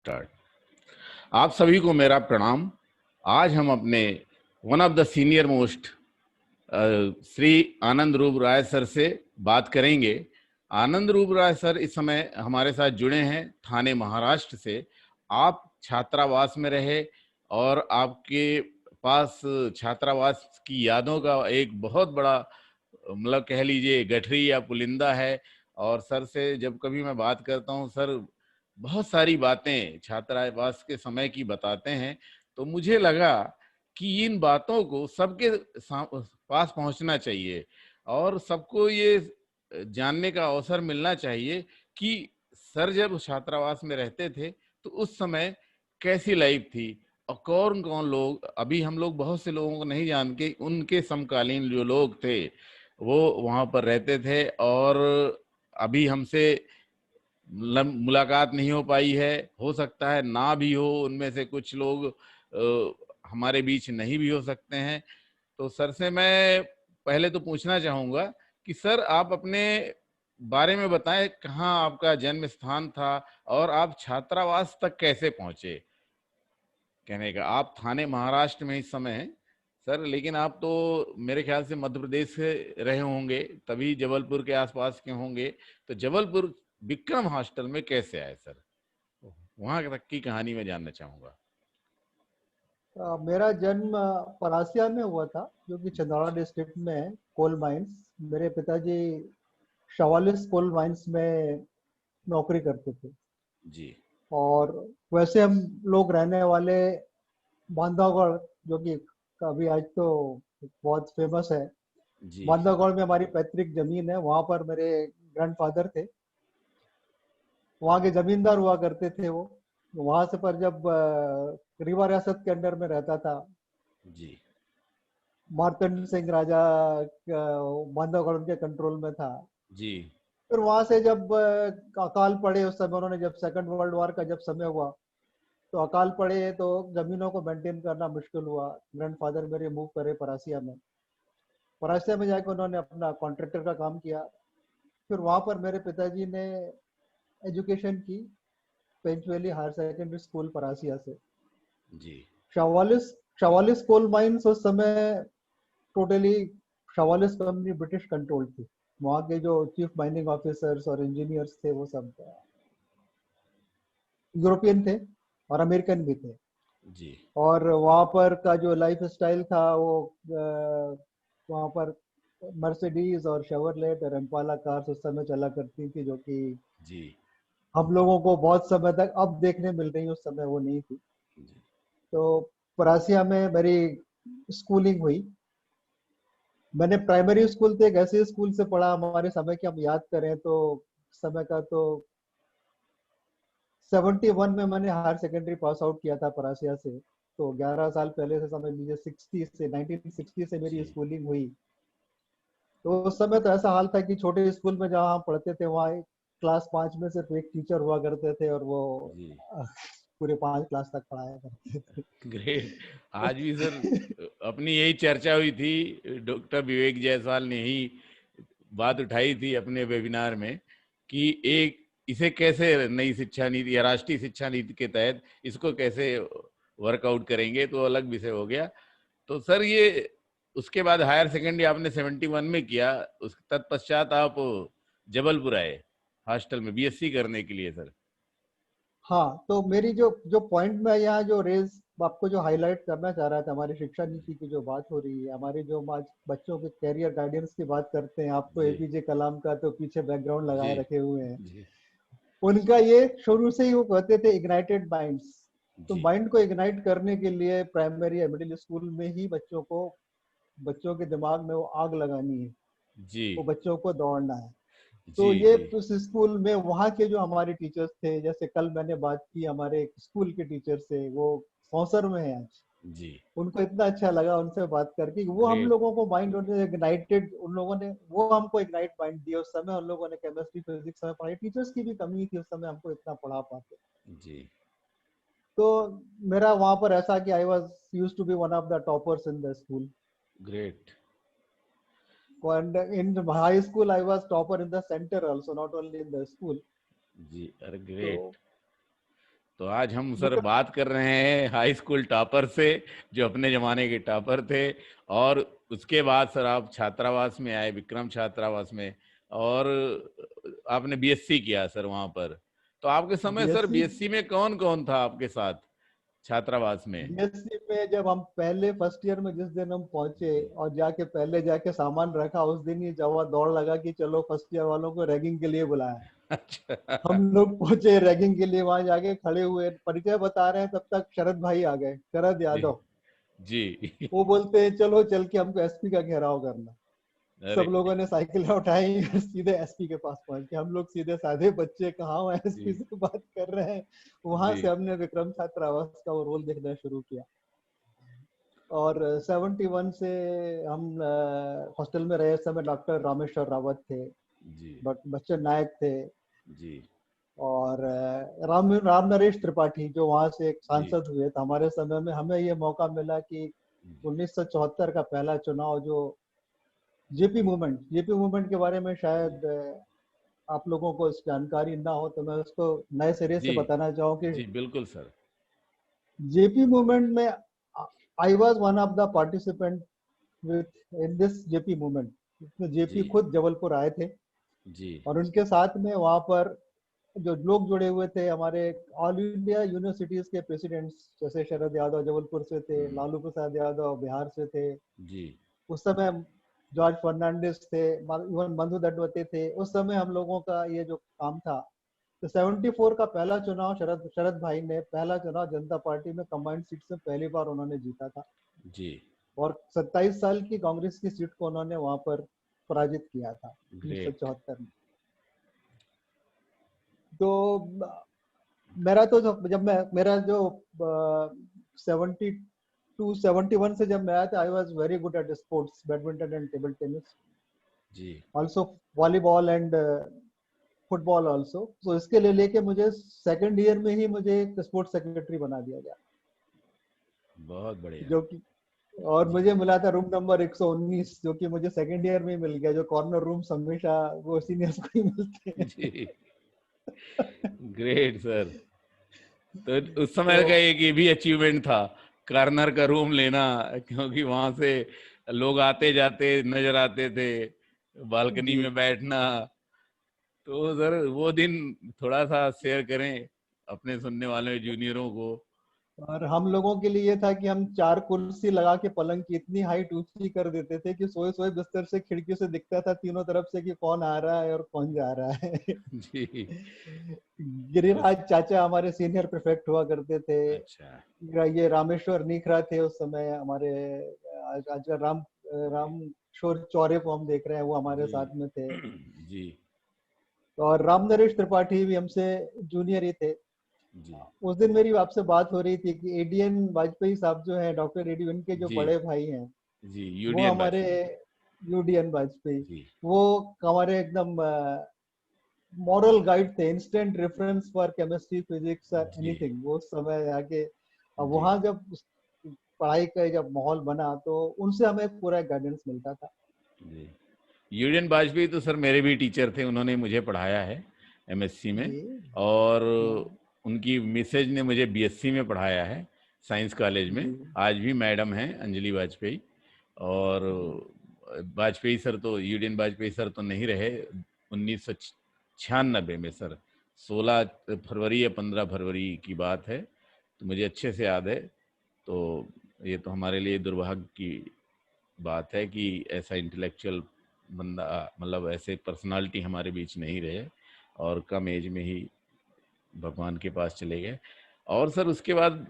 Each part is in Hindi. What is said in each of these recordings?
स्टार्ट। आप सभी को मेरा प्रणाम। आज हम अपने one of the senior most Shri Anand Roop Rai sir से बात करेंगे। आनंद रूप राय सर इस समय हमारे साथ जुड़े हैं ठाणे महाराष्ट्र से। आप छात्रावास में रहे और आपके पास छात्रावास की यादों का एक बहुत बड़ा मतलब कह लीजिए गठरी या पुलिंदा है। और सर से जब कभी मैं बात करता हूँ, सर बहुत सारी बातें छात्रावास के समय की बताते हैं, तो मुझे लगा कि इन बातों को सबके पास पहुंचना चाहिए और सबको ये जानने का अवसर मिलना चाहिए कि सर जब छात्रावास में रहते थे तो उस समय कैसी लाइफ थी और कौन कौन लोग, अभी हम लोग बहुत से लोगों को नहीं जानते, उनके समकालीन जो लोग थे वो वहां पर रहते थे और अभी हमसे मुलाकात नहीं हो पाई है। हो सकता है ना भी हो, उनमें से कुछ लोग हमारे बीच नहीं भी हो सकते हैं। तो सर से मैं पहले तो पूछना चाहूंगा कि सर आप अपने बारे में बताएं, कहाँ आपका जन्म स्थान था और आप छात्रावास तक कैसे पहुंचे। कहने का आप ठाणे महाराष्ट्र में इस समय हैं सर, लेकिन आप तो मेरे ख्याल से मध्य प्रदेश से रहे होंगे, तभी जबलपुर के आसपास के होंगे। तो जबलपुर विक्रम हॉस्टल में कैसे आए सर, वहां तक की कहानी में जानना चाहूंगा। मेरा जन्म परासिया में हुआ था, जो कि छिंदवाड़ा डिस्ट्रिक्ट में है। कोल माइंस, मेरे पिताजी 44 कोल माइंस में नौकरी करते थे। जी और वैसे हम लोग रहने वाले बांधवगढ़, जो कि अभी आज तो बहुत फेमस है। जी जी बांधवगढ़ में हमारी पैतृक जमीन है, वहां पर मेरे ग्रैंडफादर थे, वहाँ के जमींदार हुआ करते थे वो। वहां से पर जब रीवा रियासत के अंडर में रहता था, जी मार्तंड सिंह राजा बांधवगढ़ उनके कंट्रोल में था। जी फिर वहां से जब अकाल पड़े, उस समय उन्होंने, जब सेकंड वर्ल्ड वॉर का जब समय हुआ तो अकाल पड़े, तो जमीनों को मेंटेन करना मुश्किल हुआ। ग्रैंडफादर मेरे मूव करे परासिया में। परासिया में जाकर उन्होंने अपना कॉन्ट्रैक्टर का काम किया। फिर वहां पर मेरे पिताजी ने एजुकेशन की, पेंचुअली हायर सेकेंडरी स्कूल परासिया से। जी 44 कोल माइंस उस समय टोटली 44 कंपनी ब्रिटिश कंट्रोल थी। वहाँ के जो चीफ माइनिंग ऑफिसर्स और इंजीनियर्स थे वो सब यूरोपियन थे और अमेरिकन भी थे। जी और वहाँ पर का जो लाइफ स्टाइल था वो वहाँ पर मर्सिडीज और शेवरलेट और इम्पाला कार्स उस समय चला करती थी, जो कि जी हम लोगों को बहुत समय तक अब देखने मिल रही, उस समय वो नहीं थी। जी तो परासिया में मेरी स्कूलिंग हुई। मैंने प्राइमरी स्कूल तो एक ऐसे स्कूल से पढ़ा, हमारे समय की हम याद करें तो समय का तो 71 में मैंने हायर सेकेंडरी पास आउट किया था परासिया से। तो 11 साल पहले से समझ लीजिए, 1960 से मेरी जी स्कूलिंग हुई। तो उस समय तो ऐसा हाल था कि छोटे स्कूल में जहाँ हम पढ़ते थे वहाँ क्लास 5 में सिर्फ एक टीचर हुआ करते थे, और वो जी अ, पूरे 5 क्लास तक पढ़ाया करते थे। ग्रेट। आज भी सर अपनी यही चर्चा हुई थी, डॉक्टर विवेक जायसवाल ने ही बात उठाई थी अपने वेबिनार में कि एक इसे कैसे नई शिक्षा नीति या राष्ट्रीय शिक्षा नीति के तहत इसको कैसे वर्कआउट करेंगे, तो अलग विषय हो गया। तो सर ये उसके बाद हायर सेकेंडरी आपने 71 में किया, उस तत्पश्चात आप जबलपुर आए हॉस्टल में बीएससी करने के लिए सर। हाँ, तो मेरी जो जो पॉइंट में यहाँ जो रेज आपको जो हाईलाइट करना चाह रहा था, हमारी शिक्षा नीति की जो बात हो रही है, हमारे जो आज बच्चों के कैरियर गाइडेंस की बात करते हैं, आप तो जी एपीजे कलाम का तो पीछे बैकग्राउंड जी लगाए रखे हुए हैं। जी उनका ये शुरू से ही वो कहते थे इग्नाइटेड माइंड्स। तो जी माइंड को इग्नाइट करने के लिए प्राइमरी या मिडिल स्कूल में ही बच्चों के दिमाग में वो आग लगानी है, जी वो बच्चों को दौड़ना है। जी तो ये जी उस स्कूल में वहाँ के जो हमारे टीचर्स थे, जैसे कल मैंने बात की हमारे एक स्कूल के टीचर से, वो सौंसर में है आज। जी उनको इतना अच्छा लगा उनसे बात करके कि वो हम ग्रेट। लोगों को माइंड इग्नाइटेड, उन लोगों ने वो हमको इग्नाइट माइंड दिया। उस समय उन लोगों ने केमिस्ट्री फिजिक्स में पढ़ाई, टीचर्स की भी कमी थी उस समय, हमको इतना पढ़ा पाते। जी तो मेरा वहां पर ऐसा कि I was used to be one of the toppers in the school. Great. And in high school, I was topper in the center also, not only in the school. जी अरे तो ग्रेट। तो आज हम सर बात कर रहे हैं हाई स्कूल टॉपर से, जो अपने जमाने के टॉपर थे, और उसके बाद सर आप छात्रावास में आए, विक्रम छात्रावास में, और आपने बीएससी किया सर वहां पर। तो आपके समय सर बीएससी बीएससी में कौन कौन था आपके साथ छात्रावास में? बीएससी में जब हम पहले फर्स्ट ईयर में जिस दिन हम पहुंचे जी। और जाके पहले जाके सामान रखा, उस दिन ही जवा दौड़ लगा कि चलो फर्स्ट ईयर वालों को रैगिंग के लिए बुलाया। अच्छा। हम लोग पहुंचे रैगिंग के लिए, वहां जाके खड़े हुए, परिचय बता रहे हैं, तब तक शरद भाई आ गए, शरद जी। यादव। जी। वो बोलते हैं चलो चल के हमको एसपी का घेराव करना। अरे। सब लोगों ने साइकिल उठाई और सीधे एसपी के पास पहुंच गए। हम लोग सीधे साधे बच्चे कहाँ एसपी जी। से बात कर रहे हैं। वहां जी। से हमने विक्रम छात्रावास का वो रोल देखना शुरू किया। और 71 से हम हॉस्टल में रहे। उस समय डॉक्टर रामेश्वर रावत थे, जी। बच्चन नायक थे, जी। और राम नरेश त्रिपाठी जो वहां से एक जी। सांसद हुए थे हमारे समय में। हमें ये मौका मिला कि 1974 का पहला चुनाव, जो जेपी मूवमेंट के बारे में शायद आप लोगों को इस जानकारी ना हो, तो मैं उसको नए सिरे से जी। बताना चाहूँ कि जी बिल्कुल सर। जेपी मूवमेंट में I was one of the participant with in this JP movement. इसमें जेपी जी। खुद जबलपुर आए थे, जी। और उनके साथ में वहां पर जो लोग जुड़े हुए थे, हमारे ऑल इंडिया यूनिवर्सिटीज के प्रेसिडेंट्स, जैसे शरद यादव जबलपुर से थे, लालू प्रसाद यादव बिहार से थे, जी। उस समय जॉर्ज फर्नांडिस थे, इवन बंधु दंडवते थे। उस समय हम लोगों का ये जो काम था, तो 74 का पहला चुनाव शरद भाई ने, पहला चुनाव जनता पार्टी में कंबाइंड सीट से पहली बार उन्होंने जीता था, जी। और 27 साल की कांग्रेस की सीट को उन्होंने वहां पर पराजित किया था ग्रेट। 1974 में। तो मेरा तो जब मैं मेरा जो 72-71 से जब मैं आया था, I was very good at sports, badminton and table tennis, जी। Also volleyball and football also. तो इसके लिए लेके मुझे सेकंड ईयर में ही मुझे एक स्पोर्ट्स सेक्रेटरी बना दिया गया, बहुत बढ़िया। जो कि, और जी। मुझे मिला था रूम नंबर 119, जो कि मुझे सेकंड ईयर में ही मिल गया। जो कॉर्नर रूम्स हमेशा वो सीनियर्स को ही मिलते जी। हैं। Great sir. तो उस समय का तो एक ये भी अचीवमेंट था, कार्नर का रूम लेना, क्योंकि वहां से लोग आते जाते नजर आते थे, बालकनी जी, में बैठना। तो सर वो दिन थोड़ा सा शेयर करें अपने सुनने वाले जूनियरों को। और हम लोगों के लिए ये था कि हम 4 कुर्सी लगा के पलंग की इतनी हाइट ऊंची कर देते थे कि सोए सोए बिस्तर से खिड़की से दिखता था तीनों तरफ से कि कौन आ रहा है और कौन जा रहा है। जी। उस गिरिराज चाचा हमारे सीनियर प्रीफेक्ट हुआ करते थे। अच्छा। ये रामेश्वर निखरा थे उस समय हमारे। आज का राम शोर चौरे को हम देख रहे हैं, वो हमारे जी। साथ में थे। जी। और राम नरेश त्रिपाठी भी हमसे जूनियर ही थे। जी। उस दिन मेरी आपसे बात हो रही थी कि एडीएन वाजपेयी साहब जो है, डॉक्टर एडी, उनके जो जी। बड़े भाई हैं, जी। वो यूडीएन हमारे वाजपेयी। यूडीएन वाजपेयी, जी। वो हमारे एकदम मॉरल गाइड थे, instant reference for chemistry, physics, जी। एनीथिंग। वो उस समय आके, अब जी। वहां जब पढ़ाई का जब माहौल बना, तो उनसे हमें पूरा गाइडेंस मिलता था। जी। यूडीएन वाजपेयी तो सर मेरे भी टीचर थे, उन्होंने मुझे पढ़ाया है एमएससी में। जी, और हाँ, उनकी मिसेज ने मुझे बीएससी में पढ़ाया है साइंस कॉलेज में। जी, आज भी मैडम हैं अंजलि वाजपेयी। और वाजपेयी सर तो, यूडीएन वाजपेयी सर तो नहीं रहे 1996 में सर, 16 फरवरी या 15 फरवरी की बात है, तो मुझे अच्छे से याद है। तो ये तो हमारे लिए दुर्भाग्य की बात है कि ऐसा इंटेलेक्चुअल बंदा, मतलब ऐसे पर्सनालिटी हमारे बीच नहीं रहे, और कम एज में ही भगवान के पास चले गए। और सर उसके बाद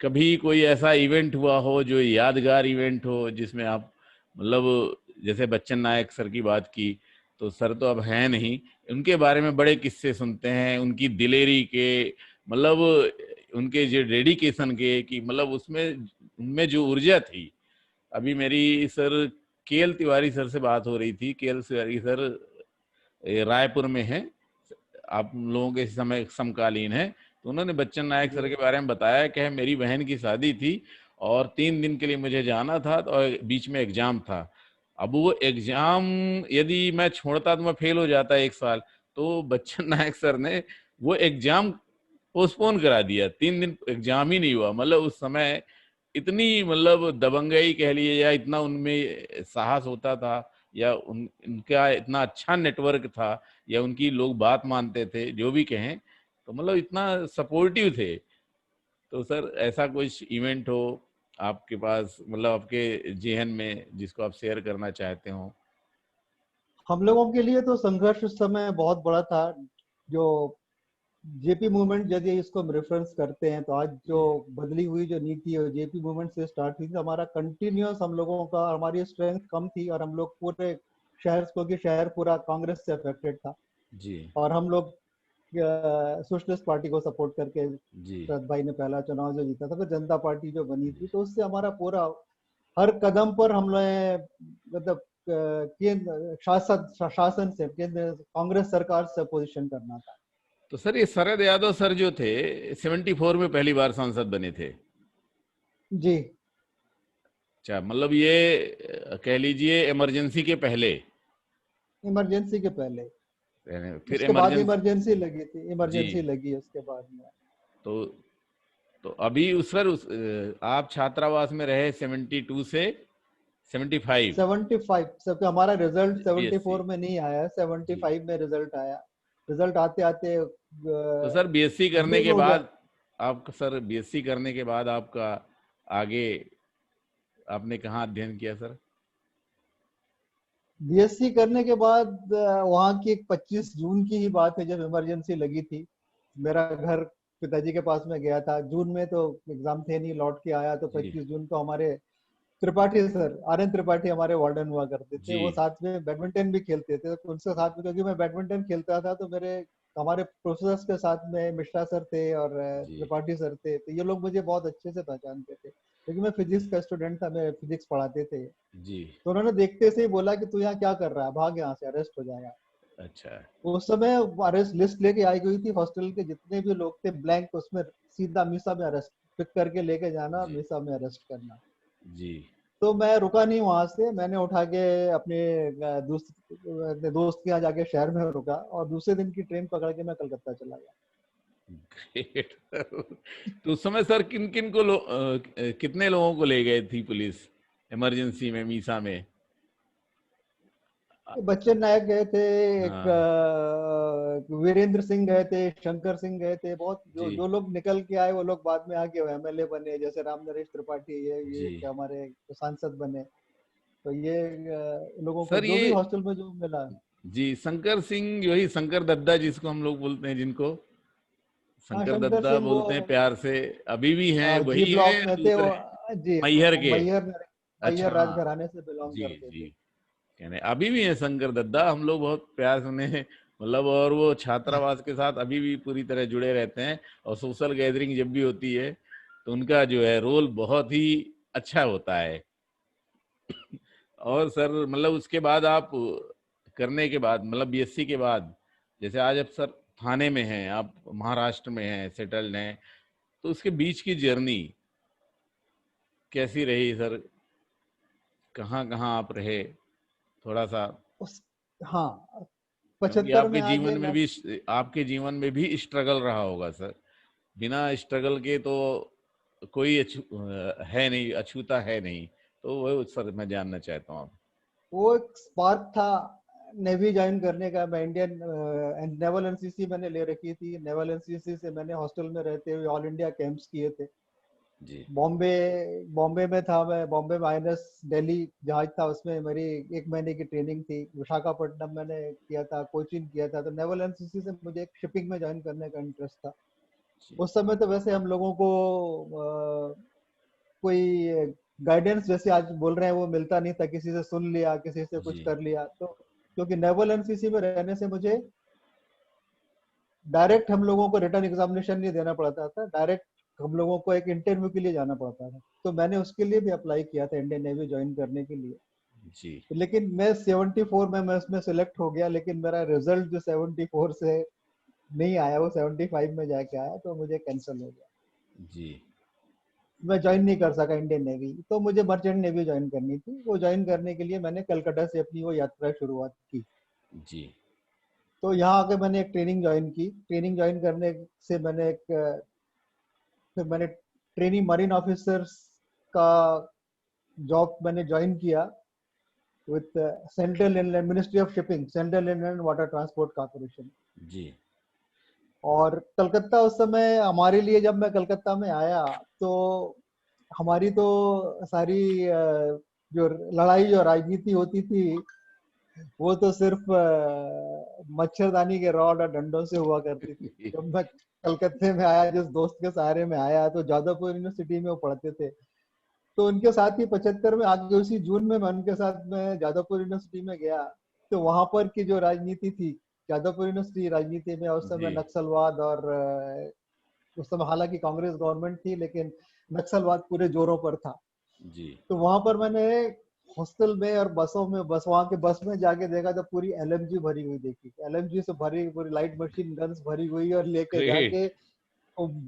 कभी कोई ऐसा इवेंट हुआ हो जो यादगार इवेंट हो, जिसमें आप, मतलब जैसे बच्चन नायक सर की बात की, तो सर तो अब हैं नहीं, उनके बारे में बड़े किस्से सुनते हैं, उनकी दिलेरी के, मतलब उनके जो डेडिकेशन के, कि मतलब उसमें उनमें जो ऊर्जा थी। अभी मेरी सर केएल तिवारी सर से बात हो रही थी। केएल तिवारी सर रायपुर में हैं, आप लोगों के समय समकालीन है। तो उन्होंने बच्चन नायक जी, सर के बारे में बताया कि मेरी बहन की शादी थी और 3 दिन के लिए मुझे जाना था, और बीच में एग्जाम था। अब वो एग्जाम यदि मैं छोड़ता तो मैं फेल हो जाता 1 साल। तो बच्चन नायक सर ने वो एग्जाम पोस्टपोन करा दिया, 3 दिन एग्जाम ही नहीं हुआ। मतलब उस समय इतनी मतलब दबंगई कह लिए, या इतना उनमें साहस होता था, या उनका इतना अच्छा नेटवर्क था, या उनकी लोग बात मानते थे, जो भी कहें, तो मतलब इतना सपोर्टिव थे। तो सर ऐसा कुछ इवेंट हो आपके पास, मतलब आपके जेहन में, जिसको आप शेयर करना चाहते हो? हम लोगों के लिए तो संघर्ष उस समय बहुत बड़ा था। जो जेपी मूवमेंट यदि इसको हम रेफरेंस करते हैं, तो आज जो जी बदली हुई जो नीति है जेपी मूवमेंट से स्टार्ट हुई थी। हमारा कंटिन्यूअस हम लोगों का, हमारी स्ट्रेंथ कम थी और हम लोग पूरे शहर, क्योंकि शहर पूरा कांग्रेस से अफेक्टेड था, जी और हम लोग सोशलिस्ट पार्टी को सपोर्ट करके जी शरद भाई ने पहला चुनाव जो जीता था, फिर जनता पार्टी जो बनी थी, तो उससे हमारा पूरा हर कदम पर हम लोग मतलब केंद्र शासन से, केंद्र कांग्रेस सरकार से अपोजिशन करना था। तो सर ये शरद यादव सर जो थे 74 में पहली बार सांसद बने थे। जी, अच्छा, मतलब ये कह लीजिए इमरजेंसी के पहले, इमरजेंसी के पहले। फिर उसके बाद इमरजेंसी। इमरजेंसी लगी थी, जी। इमरजेंसी लगी उसके बाद में। तो तो अभी उस सर आप छात्रावास में रहे 72 से 75। 75 सबका हमारा रिजल्ट बीएससी। 74 में नहीं आया, जी। 75 में रिजल्ट आया। रिजल्ट आते आते तो सर बीएससी करने जून के हो गया। बाद आपका, सर बीएससी करने के बाद आपका आगे आपने कहाँ अध्ययन किया सर? बीएससी करने के बाद वहाँ की एक 25 जून की ही बात है, जब इमरजेंसी लगी थी। मेरा घर पिताजी के पास में गया था जून में, तो एग्जाम थे नहीं, लौट के आया तो जी 25 जून को हमारे Tripathi sir, R N Tripathi हमारे वार्डन हुआ करते थे, जी वो साथ में बैडमिंटन भी खेलते थे, तो उनसे साथ में, क्योंकि मैं बैडमिंटन खेलता था, तो मेरे हमारे प्रोफेसर्स के साथ में मिश्रा सर थे और जी त्रिपाठी सर थे, तो ये लोग मुझे बहुत अच्छे से पहचानते थे, क्योंकि मैं फिजिक्स का स्टूडेंट था, मैं फिजिक्स पढ़ाते थे। जी। तो उन्होंने देखते से ही बोला कि तू यहाँ क्या कर रहा है, भाग यहाँ से, अरेस्ट हो जाएगा। अच्छा। उस समय अरेस्ट लिस्ट लेके आई गई थी, हॉस्टल के जितने भी लोग थे ब्लैंक, उसमें सीधा मीसा में अरेस्ट, पिक करके लेके जाना, जी मीसा में अरेस्ट करना। जी। तो मैं रुका नहीं वहां से, मैंने उठा के अपने दोस्त के यहाँ जाके शहर में रुका, और दूसरे दिन की ट्रेन पकड़ के मैं कलकत्ता चला गया। ग्रेट। तो उस समय सर किन किन को कितने लोगों को ले गए थी पुलिस इमरजेंसी में, मीसा में? बच्चन नायक गए थे, एक हाँ। वीरेंद्र सिंह गए थे, शंकर सिंह गए थे, बहुत जो जी जो लोग निकल के आए वो लोग बाद में आके एमएलए बने, जैसे राम नरेश त्रिपाठी, ये जी। क्या हमारे सांसद बने। तो ये लोगों को सर जो ये, भी हॉस्टल में जो मिला। जी शंकर सिंह, वही शंकर दद्दा जिसको हम लोग बोलते हैं, जिनको हाँ, शंकर शंकर दद्दा सिंह वो बोलते हैं प्यार से, अभी भी हैं, जी वही हैं ब्लॉक या में थे वो। दूसरे? जी, मैहर के? मैयर अच्छा मैयर हाँ। राजघराने से बिलोंग जी करते जी। थे। कहने अभी भी हैं शंकर दद्दा, हम लोग बहुत प्यार से उन्हें मतलब, और वो छात्रावास के साथ अभी भी पूरी तरह जुड़े रहते हैं, और सोशल गैदरिंग जब भी होती है तो उनका जो है रोल बहुत ही अच्छा होता है। और सर मतलब उसके बाद आप करने के बाद, मतलब बीएससी के बाद, जैसे आज आप सर थाने में हैं, आप महाराष्ट्र में हैं, सेटल्ड हैं, तो उसके बीच की जर्नी कैसी रही सर? कहाँ कहाँ आप रहे, थोड़ा सा? उस हाँ, क्योंकि 75 में आगे मैं। आपके जीवन में भी स्ट्रगल रहा होगा सर। बिना स्ट्रगल के तो कोई है नहीं, अछूता है नहीं। तो वो सर मैं जानना चाहता हूँ आप। वो एक स्पार्क था नेवी ज्वाइन करने का। मैं इंडियन नेवल एनसीसी मैंने ले रखी थी, नेवल एनसीसी से मैंने हॉस्टल में रहते हुए ऑल इंडिया कैंप्स किए थे। जी बॉम्बे बॉम्बे में था मैं, बॉम्बे में आईएनएस दिल्ली जहाज था, उसमें मेरी 1 महीने की ट्रेनिंग थी। विशाखापट्टनम मैंने किया था, कोचीन किया था। तो नेवल एनसीसी से मुझे एक शिपिंग में ज्वाइन करने का इंटरेस्ट था। जी उस समय तो वैसे हम लोगों को कोई गाइडेंस जैसे आज बोल रहे हैं वो मिलता नहीं था, किसी से सुन लिया, किसी से कुछ जी कर लिया। तो क्योंकि नेवल एनसीसी में रहने से मुझे डायरेक्ट हम लोगों को रिटर्न एग्जामिनेशन नहीं देना पड़ता था, डायरेक्ट हम लोगों को एक इंटरव्यू के लिए जाना पड़ता था। तो मैंने उसके लिए भी अप्लाई किया था, इंडियन नेवी ज्वाइन करने के लिए। जी लेकिन मैं 74 में मैं उसमें सिलेक्ट हो गया, लेकिन मेरा रिजल्ट जो 74 से नहीं आया, वो 75 में जाके आया, तो मुझे कैंसिल हो गया। जी मैं ज्वाइन नहीं कर सका इंडियन नेवी। तो मुझे मर्चेंट नेवी ज्वाइन करनी थी। वो ज्वाइन करने के लिए मैंने कलकत्ता से अपनी वो यात्रा शुरुआत की। जी। तो यहाँ आके मैंने एक ट्रेनिंग ज्वाइन की। ट्रेनिंग ज्वाइन करने से फिर मैंने ट्रेनिंग मरीन ऑफिसर्स का जॉब मैंने ज्वाइन किया with central inland ministry of shipping, central inland water transport corporation. जी और कलकत्ता उस समय हमारे लिए, जब मैं कलकत्ता में आया तो हमारी तो सारी जो लड़ाई जो राजनीति होती थी वो तो सिर्फ मच्छरदानी के रॉड और डंडों से हुआ करती थी। जब मैं कलकत्ते में आया, जिस दोस्त के सहारे में आया, तो जादवपुर यूनिवर्सिटी में वो पढ़ते थे, तो उनके साथ ही 75 में आगे उसी जून में मैं उनके साथ में जादवपुर यूनिवर्सिटी में गया। तो वहां पर की जो राजनीति थी जादवपुर यूनिवर्सिटी राजनीति में, उस समय जी नक्सलवाद और उस समय हालांकि कांग्रेस गवर्नमेंट थी लेकिन नक्सलवाद पूरे जोरों पर था। जी तो वहां पर मैंने हॉस्टल में और बसों में, वहां के बस में जाके देखा तो पूरी एलएमजी भरी हुई देखी, एलएमजी से भरी पूरी लाइट मशीन गन्स भरी हुई, और लेके ग्रेट।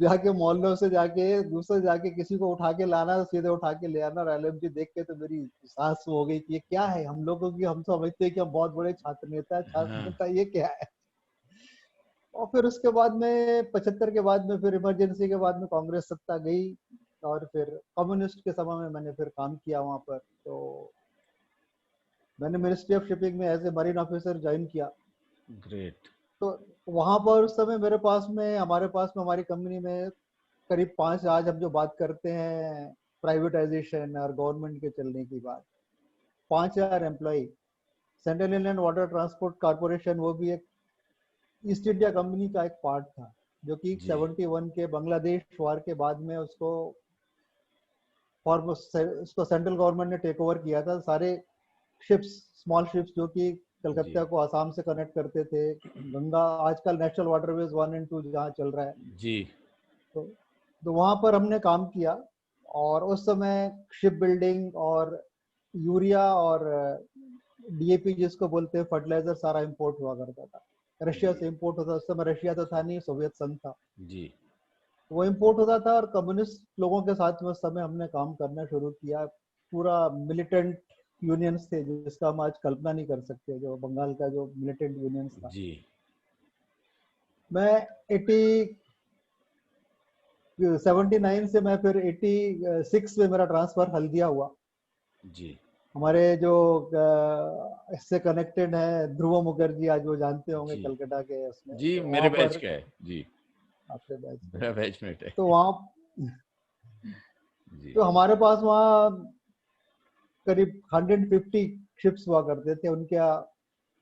जाके मोहल्लों से जाके दूसरे जाके किसी को उठा के लाना, सीधे उठा के ले आना। और एलएमजी देख के तो मेरी सांस हो गई कि ये क्या है, हम लोगों की, हम समझते हैं कि हम बहुत बड़े छात्र नेता है, छात्र हाँ नेता, ये क्या है। और फिर उसके बाद में 75 के बाद में, फिर इमरजेंसी के बाद में कांग्रेस सत्ता गई, और फिर कम्युनिस्ट के समय में मैंने फिर काम किया वहां पर। तो मैंने मिनिस्ट्री ऑफ शिपिंग में as a marine officer join किया। ग्रेट। तो वहां पर उस समय मेरे पास में, हमारे पास में, हमारी कंपनी में करीब 5, आज हम जो बात करते हैं प्राइवेटाइजेशन और गवर्नमेंट के चलने की बात, 5,000 employee. Central inland water transport corporation वो भी एक ईस्ट इंडिया कंपनी का एक पार्ट था, जो कि जी 71 के बांग्लादेश वार के बाद में उसको सेंट्रल गवर्नमेंट ने टेक ओवर किया था। सारे शिप्स, स्मॉल शिप्स जो कि जी कलकत्ता को आसाम से कनेक्ट करते थे, गंगा, आजकल नेशनल वाटरवेज 1 और 2 जहाँ चल रहा है, जी तो वहां पर हमने काम किया। और उस समय शिप बिल्डिंग और यूरिया और डीएपी जिसको बोलते हैं फर्टिलाइजर, सारा इंपोर्ट हुआ करता था, रशिया जी से इंपोर्ट होता। उस समय रशिया तो था नहीं, सोवियत संघ था, जी वो इंपोर्ट होता था। और कम्युनिस्ट लोगों के साथ में उस समय हमने काम करना शुरू किया। पूरा मिलिटेंट यूनियंस थे जिसका हम आज कल्पना नहीं कर सकते, जो बंगाल का जो मिलिटेंट यूनियंस था। जी मैं 79 से, मैं फिर 86 में मेरा ट्रांसफर हल्दिया हुआ। जी हमारे जो इससे कनेक्टेड है ध्रुव मुखर्जी, आज वो जानते होंगे जी कलकत्ता के उसमें, जी तो मेरे वहां बैच पर का है जी। आपके बैच के, मेरा बैचमेट है। तो वहाँ, जी तो हमारे पास वहाँ करीब 150 शिप्स हुआ करते थे। उनके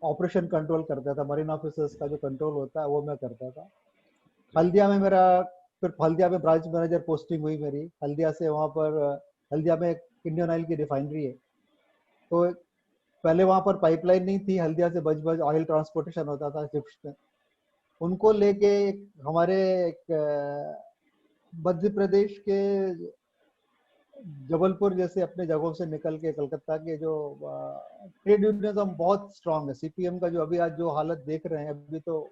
ऑपरेशन कंट्रोल करता था, मरीन ऑफिसर्स का जो कंट्रोल होता है वो मैं करता था। ग्रेट। हल्दिया में मेरा, फिर हल्दिया में ब्रांच मैनेजर पोस्टिंग हुई मेरी। हल्दिया से वहाँ पर, हल्दिया में एक इंडियन ऑयल की रिफाइनरी है, तो पहले वहाँ पर पाइपलाइन नहीं थी, हल्दिया से बज बज ऑयल ट्रांसपोर्टेशन होता था शिप्स में। उनको लेके हमारे एक मध्य प्रदेश के जबलपुर जैसे अपने जगहों से निकल के कलकत्ता के जो ट्रेड यूनियनिज्म बहुत स्ट्रांग है, सीपीएम का जो अभी आज जो हालत देख रहे हैं, अभी तो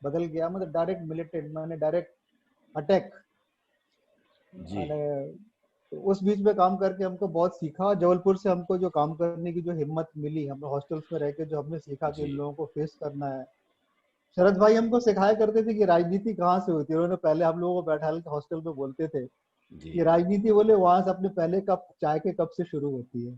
बदल गया, मतलब डायरेक्ट मिलिटेंट, मैंने डायरेक्ट अटैक। जी तो उस बीच में काम करके हमको बहुत सीखा। जबलपुर से हमको जो काम करने की जो हिम्मत मिली, हम हॉस्टल्स में रह के जो हमने सीखा कि इन जी लोगों को फेस करना है। शरद भाई हमको सिखाया करते थे कि राजनीति कहाँ से होती है। उन्होंने पहले हम लोगों को बैठा के हॉस्टल में बोलते थे जी कि राजनीति बोले वहां से अपने पहले कप चाय के कप से शुरू होती है।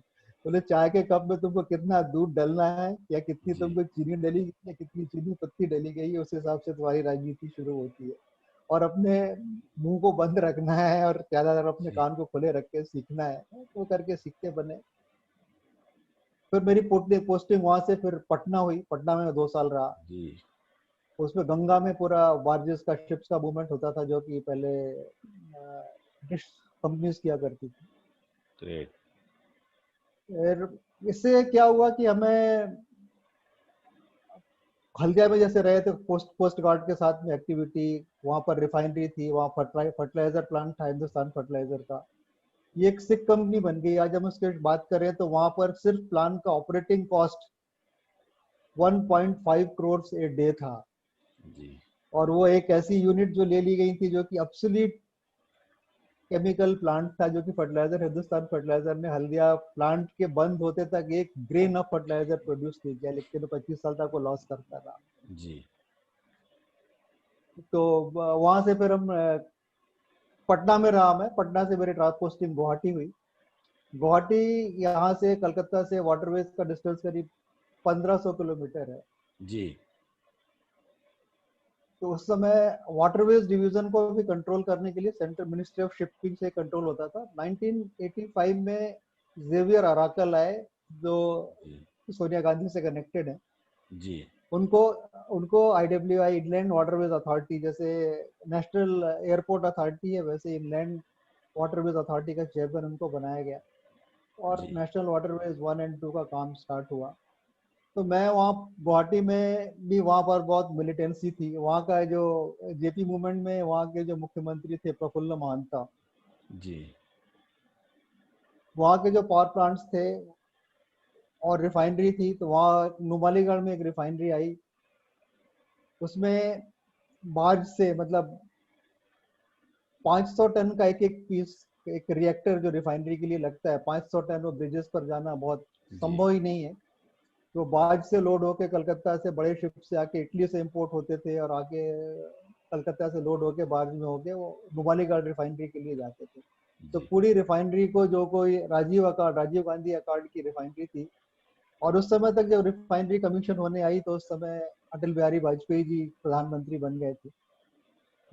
बोले चाय के कप में तुमको कितना दूध डलना है, या कितनी जी तुमको चीनी डली गई, या कितनी चीनी पत्ती डली गई है, उस हिसाब से तुम्हारी राजनीति शुरू होती है। और अपने मुंह को बंद रखना है और ज्यादातर अपने जी कान को खुले रख के सीखना है, तो करके सीखते बने। फिर मेरी पोस्टिंग वहां से फिर पटना हुई। पटना में 2 साल रहा। जी उसमें गंगा में पूरा बार्जेस का, शिप्स का मूवमेंट होता था, जो कि पहले ब्रिटिश कंपनीज किया करती थी। ग्रेट। फिर इससे क्या हुआ कि हमें हल्दिया में जैसे रहे थे, कोस्ट गार्ड के साथ में एक्टिविटी, वहाँ पर रिफाइनरी थी, वहाँ फर्टिलाइजर प्लांट था हिंदुस्तान फर्टिलाइजर का। ये एक सिक कंपनी बन गई। आज हम उसकी बात करें तो वहाँ पर सिर्फ प्लांट का operating cost 1.5 crore a day था। जी और वो एक ऐसी यूनिट जो ले ली गई थी जो कि ऑब्सोलीट केमिकल प्लांट था, जो कि फर्टिलाइजर, हिंदुस्तान फर्टिलाइजर ने हल्दिया प्लांट के बंद होते तक एक ग्रेन ऑफ फर्टिलाइजर प्रोड्यूस नहीं किया, लेकिन 25 साल तक वो लॉस करता रहा। जी तो वहां से फिर हम पटना में रहा। मैं पटना से मेरी ट्रांसपोस्टिंग गुवाहाटी हुई। गुवाहाटी यहाँ से कलकत्ता से वाटरवेज का डिस्टेंस करीब 1500 किलोमीटर है। जी तो उस समय वाटरवेज डिवीजन को भी कंट्रोल करने के लिए सेंट्रल मिनिस्ट्री ऑफ शिपिंग से कंट्रोल होता था। 1985 में जेवियर अराकल आए, जो जी सोनिया गांधी से कनेक्टेड है। जी उनको उनको आईडब्ल्यूआई इनलैंड वाटरवेज अथॉरिटी, जैसे नेशनल एयरपोर्ट अथॉरिटी है वैसे इनलैंड वाटरवेज अथॉरिटी का चेयरमैन उनको बनाया गया, और जी नेशनल वाटरवेज 1 और 2 का काम स्टार्ट हुआ। तो मैं वहाँ गुवाहाटी में भी, वहाँ पर बहुत मिलिटेंसी थी। वहाँ का जो जेपी मूवमेंट में वहाँ के जो मुख्यमंत्री थे प्रफुल्ल महंता, जी वहाँ के जो पावर प्लांट्स थे और रिफाइनरी थी, तो वहाँ नुमालीगढ़ में एक रिफाइनरी आई। उसमें बार्ज से, मतलब 500 टन का एक एक पीस, एक रिएक्टर जो रिफाइनरी के लिए लगता है, 500 टन वो ब्रिजेस पर जाना बहुत जी संभव ही नहीं है। तो बार्ज से लोड होके कलकत्ता से बड़े शिप से आके इटली से इंपोर्ट होते थे, और आके कलकत्ता से लोड होके बार्ज में होके वो नुमालीगढ़ रिफाइनरी के लिए जाते थे। तो जी पूरी रिफाइनरी को, जो कोई राजीव गांधी अकार्ड की रिफाइनरी थी, और उस समय तक जब रिफाइनरी कमीशन होने आई तो उस समय अटल बिहारी वाजपेयी जी प्रधानमंत्री बन गए थे।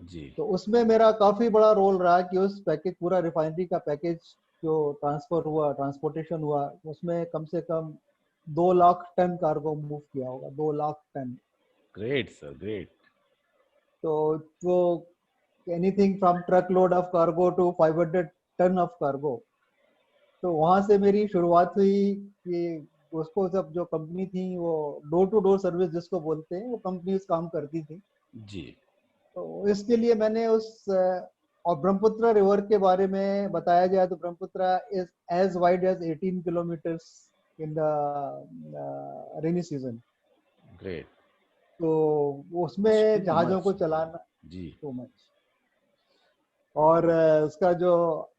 जी तो उसमें मेरा काफी बड़ा रोल रहा कि उस पैकेज, पूरा रिफाइनरी का पैकेज जो ट्रांसफर हुआ, ट्रांसपोर्टेशन हुआ, उसमें कम से कम 2 लाख टन कार्गो मूव किया होगा, 2 lakh ton. Great sir great. तो वो anything from truck load of cargo to 500 ton of cargo. तो वहां से मेरी शुरुआत हुई कि उसको, सब जो कंपनी थी वो डोर टू डोर सर्विस जिसको बोलते हैं, वो कंपनी काम करती थी। जी तो इसके लिए मैंने और ब्रह्मपुत्र रिवर के बारे में बताया जाए तो Brahmaputra is as wide as 18 kilometres in the rainy season. Great. तो सो उसमें जहाजों मच। को चलाना, जी टू मच। और उसका जो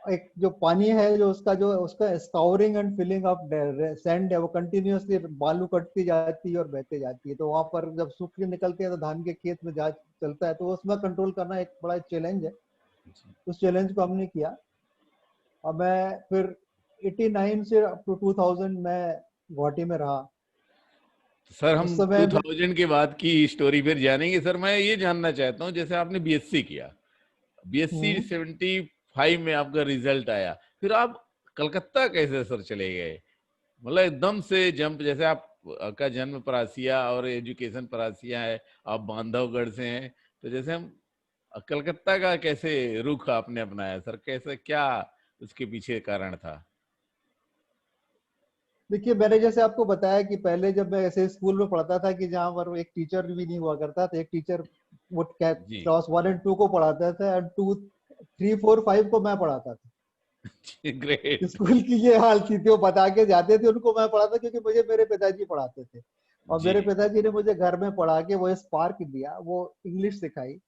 एक जो पानी है, जो उसका, जो उसका scouring and filling of sand है, वो कंटिन्यूअसली बालू कटती जाती है और बहते जाती है। तो वहां पर जब सूख के निकलते हैं तो धान के खेत में जहाज चलता है, तो उसमें कंट्रोल करना एक बड़ा चैलेंज है। जी। उस चैलेंज को हमने किया। और मैं फिर 89 से अप टू 2000 में गुवाहाटी में रहा। सर उस हम समय 2000 के बाद की स्टोरी फिर जानेंगे। सर मैं ये जानना चाहता हूँ, जैसे आपने बीएससी किया, बीएससी हम्म, 75 में आपका रिजल्ट आया, फिर आप कलकत्ता कैसे सर चले गए? मतलब एकदम से जंप, जैसे आप का जन्म परासिया और एजुकेशन परासिया है, आप बांधवगढ़ से हैं, तो जैसे हम कलकत्ता का कैसे रुख आपने अपनाया सर? कैसे, क्या उसके पीछे कारण था? देखिए, मैंने जैसे आपको बताया कि पहले जब मैं ऐसे स्कूल में पढ़ता था कि जहाँ पर एक टीचर भी नहीं हुआ करता था, एक टीचर वो जी क्लास 1 और 2 को पढ़ाता था, और 2, 3, 4, 5 को मैं पढ़ाता था। ग्रेट। स्कूल की ये हाल थी, वो बता के जाते थे, उनको मैं पढ़ाता, क्योंकि मुझे मेरे पिताजी पढ़ाते थे। और जी मेरे पिताजी ने मुझे घर में पढ़ा के वो स्पार्क दिया, वो इंग्लिश सिखाई।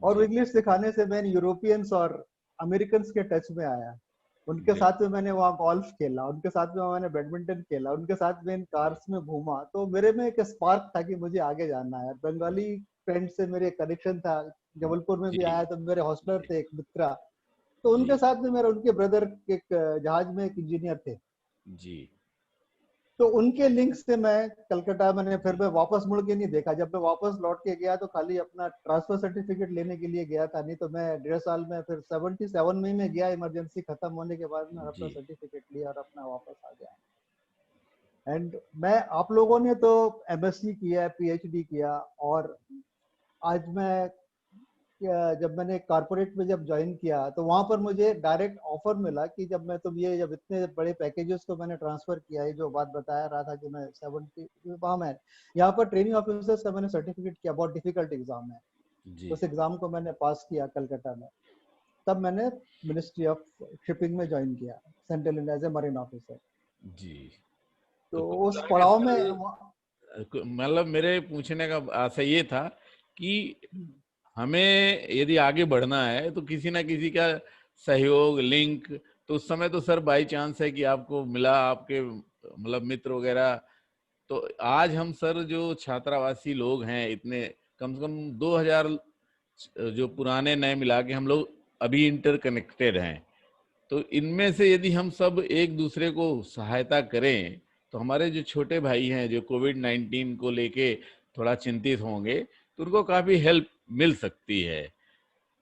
और जी इंग्लिश सिखाने से मैं यूरोपियंस और अमेरिकन के टच में आया। उनके ग्रेट। साथ में मैंने वहाँ गोल्फ खेला, उनके साथ में मैंने बैडमिंटन खेला, उनके साथ में इन जी कार्स में घूमा। तो मेरे में एक स्पार्क था कि मुझे आगे जानना है। बंगाली फ्रेंड से मेरे कनेक्शन था। जबलपुर में भी जी आया तो मेरे हॉस्टलर जी थे एक मित्रा। तो जी उनके साथ में मेरा, उनके ब्रदर एक जहाज में एक इंजीनियर थे। जी तो उनके लिंक से मैं कलकत्ता, मैंने फिर जी मैं वापस मुड़ के नहीं देखा। जब मैं वापस लौट के गया तो खाली अपना ट्रांसफर सर्टिफिकेट लेने के लिए गया था, नहीं तो मैं 1.5 साल में, फिर 77 में ही मैं गया, इमरजेंसी खत्म होने के बाद में अपना जी सर्टिफिकेट लिया और अपना वापस आ गया। एंड मैं, आप लोगों ने तो एमएससी किया, पीएचडी किया, और आज मैं, जब मैंने कारपोरेट में जब ज्वाइन किया तो वहां पर मुझे डायरेक्ट ऑफर मिला कि जब मैं, तुम ये, जब इतने बड़े पैकेजेस को मैंने ट्रांसफर किया है, जो बात बताया रहा था कि मैं 70, वहां मैं यहाँ पर ट्रेनिंग ऑफिसर का मैंने सर्टिफिकेट किया। बहुत डिफिकल्ट एग्जाम है। जी उस एग्जाम को मैंने पास किया कलकत्ता में। तब मैंने मिनिस्ट्री ऑफ शिपिंग में ज्वाइन किया, central India as a marine officer. जी। तो तो कुल उस मिला के पड़ाव में सर, मतलब मेरे पूछने का आशय ये था कि हमें यदि आगे बढ़ना है तो किसी ना किसी का सहयोग, लिंक, तो उस समय तो सर बाई चांस है कि आपको मिला, आपके मतलब मित्र वगैरह, तो आज हम सर जो छात्रावासी लोग हैं, इतने कम से कम 2000 जो पुराने नए मिला के हम लोग अभी इंटरकनेक्टेड हैं। तो इनमें से यदि हम सब एक दूसरे को सहायता करें तो हमारे जो छोटे भाई हैं जो कोविड-19 को लेके थोड़ा चिंतित होंगे, तो उनको काफी हेल्प मिल सकती है।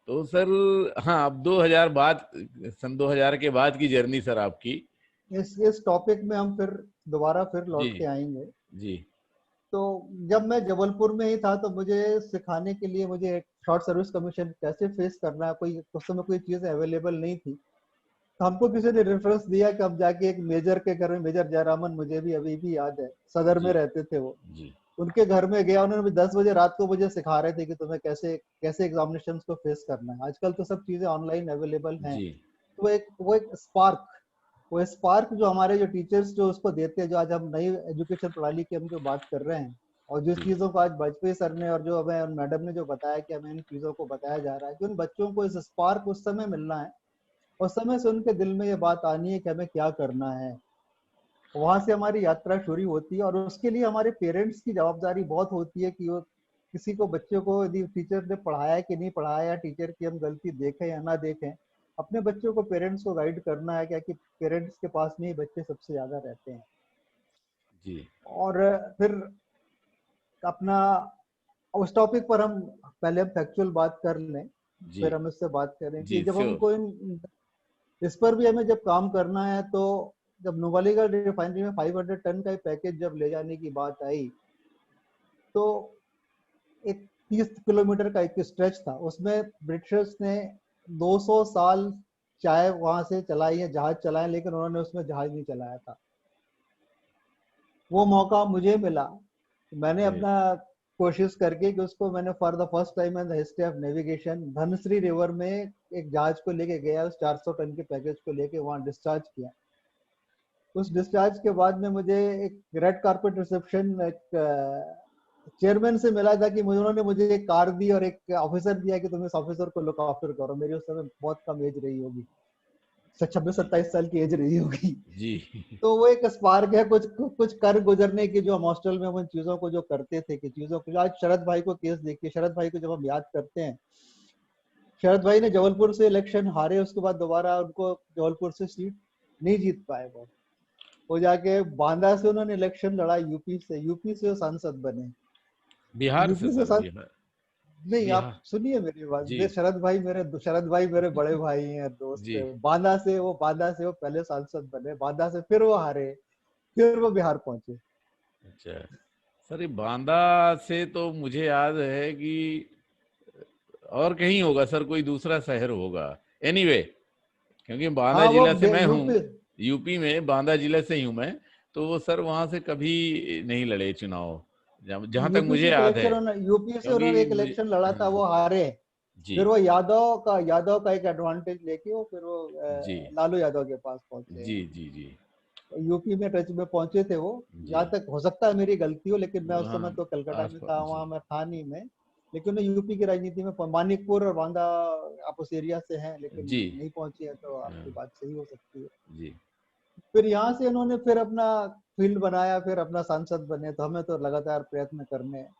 तो सर हाँ, अब 2000 बाद, सन 2000 के बाद की जर्नी सर आपकी। इस टॉपिक में हम फिर दोबारा फिर जी लौट के आएंगे। जी तो जब मैं जबलपुर में ही था तो मुझे सिखाने के लिए मुझे एक शॉर्ट सर्विस कमीशन कैसे फेस करना है, कोई उस समय कोई चीज़ अवेलेबल नहीं थी। तो हमको किसी ने रेफरेंस दिया कि हम जाके एक मेजर के घर में, मेजर जयरामन, मुझे भी अभी भी याद है, सदर में जी रहते थे वो। जी उनके घर में गया, उन्होंने मुझे 10 बजे रात को मुझे सिखा रहे थे कि तुम्हें कैसे कैसे एग्जामिनेशन को फेस करना है। आजकल तो सब चीजें ऑनलाइन अवेलेबल हैं। जी तो वो एक स्पार्क, वो स्पार्क जो हमारे जो टीचर्स जो उसको देते हैं, जो आज हम नई एजुकेशन प्रणाली की हम जो बात कर रहे हैं, और जिस जी चीजों को आज वाजपेयी सर ने और जो हमें मैडम ने जो बताया कि हमें इन चीजों को बताया जा रहा है कि उन बच्चों को इस स्पार्क उस समय मिलना है, उस समय से उनके दिल में ये बात आनी है कि हमें क्या करना है। वहां से हमारी यात्रा शुरू होती है, और उसके लिए हमारे पेरेंट्स की जवाबदारी बहुत होती है कि वो किसी को, बच्चों को, यदि टीचर ने पढ़ाया कि नहीं पढ़ाया, या टीचर की हम गलती देखें या ना देखें, अपने बच्चों को पेरेंट्स को गाइड करना है, क्या कि पेरेंट्स के पास में ही बच्चे सबसे ज्यादा रहते हैं। जी और फिर अपना उस टॉपिक पर हम पहले हम फैक्चुअल बात कर लें, जी फिर हम इससे बात करें कि जी जब श्योर। हमको इस पर भी हमें जब काम करना है, तो जब नुमालीगढ़ रिफाइनरी में 500 टन का पैकेज जब ले जाने की बात आई, तो एक 30 किलोमीटर का एक स्ट्रेच था, उसमें ब्रिटिशर्स ने 200 साल चाय वहां से चलाई है, जहाज चलाए, लेकिन उन्होंने उसमें जहाज नहीं चलाया था। वो मौका मुझे मिला, मैंने ग्रेट। अपना कोशिश करके कि उसको मैंने for the first time in the history of navigation Dhanashree river में एक जहाज को लेके गया, उस 400 टन के पैकेज को लेके वहां डिस्चार्ज किया। उस डिस्चार्ज के बाद में मुझे एक रेड कारपेट रिसेप्शन एक चेयरमैन से मिला था कि उन्होंने मुझे एक कार दी और एक ऑफिसर दिया कि तुम इस ऑफिसर को लुक आफ्टर करो। मेरी उस समय बहुत कम एज रही होगी, 26-27 साल की एज रही होगी। जी तो वो एक स्पार्क है, कुछ कुछ कर गुजरने की, जो हम हॉस्टल में हम उन चीजों को जो करते थे, कि चीजों को, आज शरद भाई को केस देखिए, शरद भाई को जब हम याद करते हैं, शरद भाई ने जबलपुर से इलेक्शन हारे, उसके बाद दोबारा उनको जबलपुर से सीट नहीं जीत पाए। वो जाके बांदा से उन्होंने इलेक्शन लड़ा, यूपी से वो सांसद बने। बिहार से यूपी से सर, सांसद बिहार। नहीं, आप बिहार। सुनिए मेरी बात, जी शरद भाई मेरे बड़े भाई हैं, दोस्त जी। हैं। बांदा से वो पहले सांसद बने, बांदा से फिर वो हारे, फिर वो बिहार पहुंचे। अच्छा सर, ये बांदा से तो मुझे याद है कि और कहीं होगा सर, कोई दूसरा शहर होगा। एनीवे, क्योंकि बांदा हाँ, वो जिला से मैं हूँ, यूपी, यूपी में बांदा जिले से ही हूँ मैं। तो वो सर वहां से कभी नहीं लड़े चुनाव, जहां तक यूपी मुझे से याद है। इलेक्शन, यूपी से क्योंकि उन्होंने एक इलेक्शन लड़ा था, हाँ, वो हारे। जी फिर वो यादव का एक एडवांटेज लेके वो फिर वो जी लालू यादव के पास पहुंचे जी हैं। जी जी यूपी में टच में पहुंचे थे वो। जी। जहाँ तक हो सकता है मेरी गलती हो, लेकिन मैं उस वहाँ समय तो कलकत्ता आस में पास था, जी वहाँ मैं था नहीं मैं। लेकिन मैं यूपी की राजनीति में मानिकपुर और बांदा, आप उस एरिया से हैं लेकिन जी नहीं पहुंचे हैं, तो हाँ, आपकी बात सही हो सकती है। जी फिर यहाँ से इन्होंने फिर अपना फील्ड बनाया, फिर अपना सांसद बने, तो हमें तो लगातार प्रयत्न करने हैं।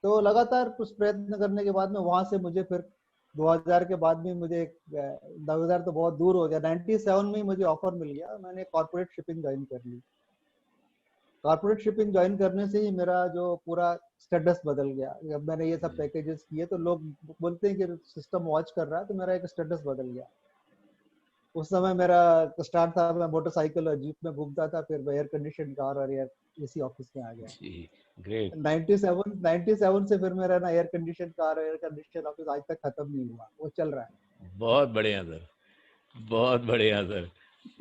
तो लगातार कुछ प्रयत्न करने के बाद में वहां से मुझे फिर 2000 के बाद में मुझे 2000 तो बहुत दूर हो गया, 97 में ही मुझे ऑफर मिल गया, मैंने कॉर्पोरेट शिपिंग ज्वाइन कर ली। कॉर्पोरेट शिपिंग ज्वाइन करने से ही मेरा जो पूरा स्टेटस बदल गया। जब मैंने ये सब जी पैकेजेस किए तो लोग बोलते हैं कि सिस्टम वॉच कर रहा है, तो मेरा एक स्टेटस बदल गया। उस समय मेरा स्टार्ट था, मैं मोटरसाइकिल और जीप में घूमता था, फिर मैं एयर कंडीशन कार और एयर एसी ऑफिस में आ गया। जी ग्रेट। 97 से फिर मेरा ना air condition car, air condition office आज तक खत्म नहीं हुआ, वो चल रहा बहुत बढ़िया सर, बहुत बढ़िया सर।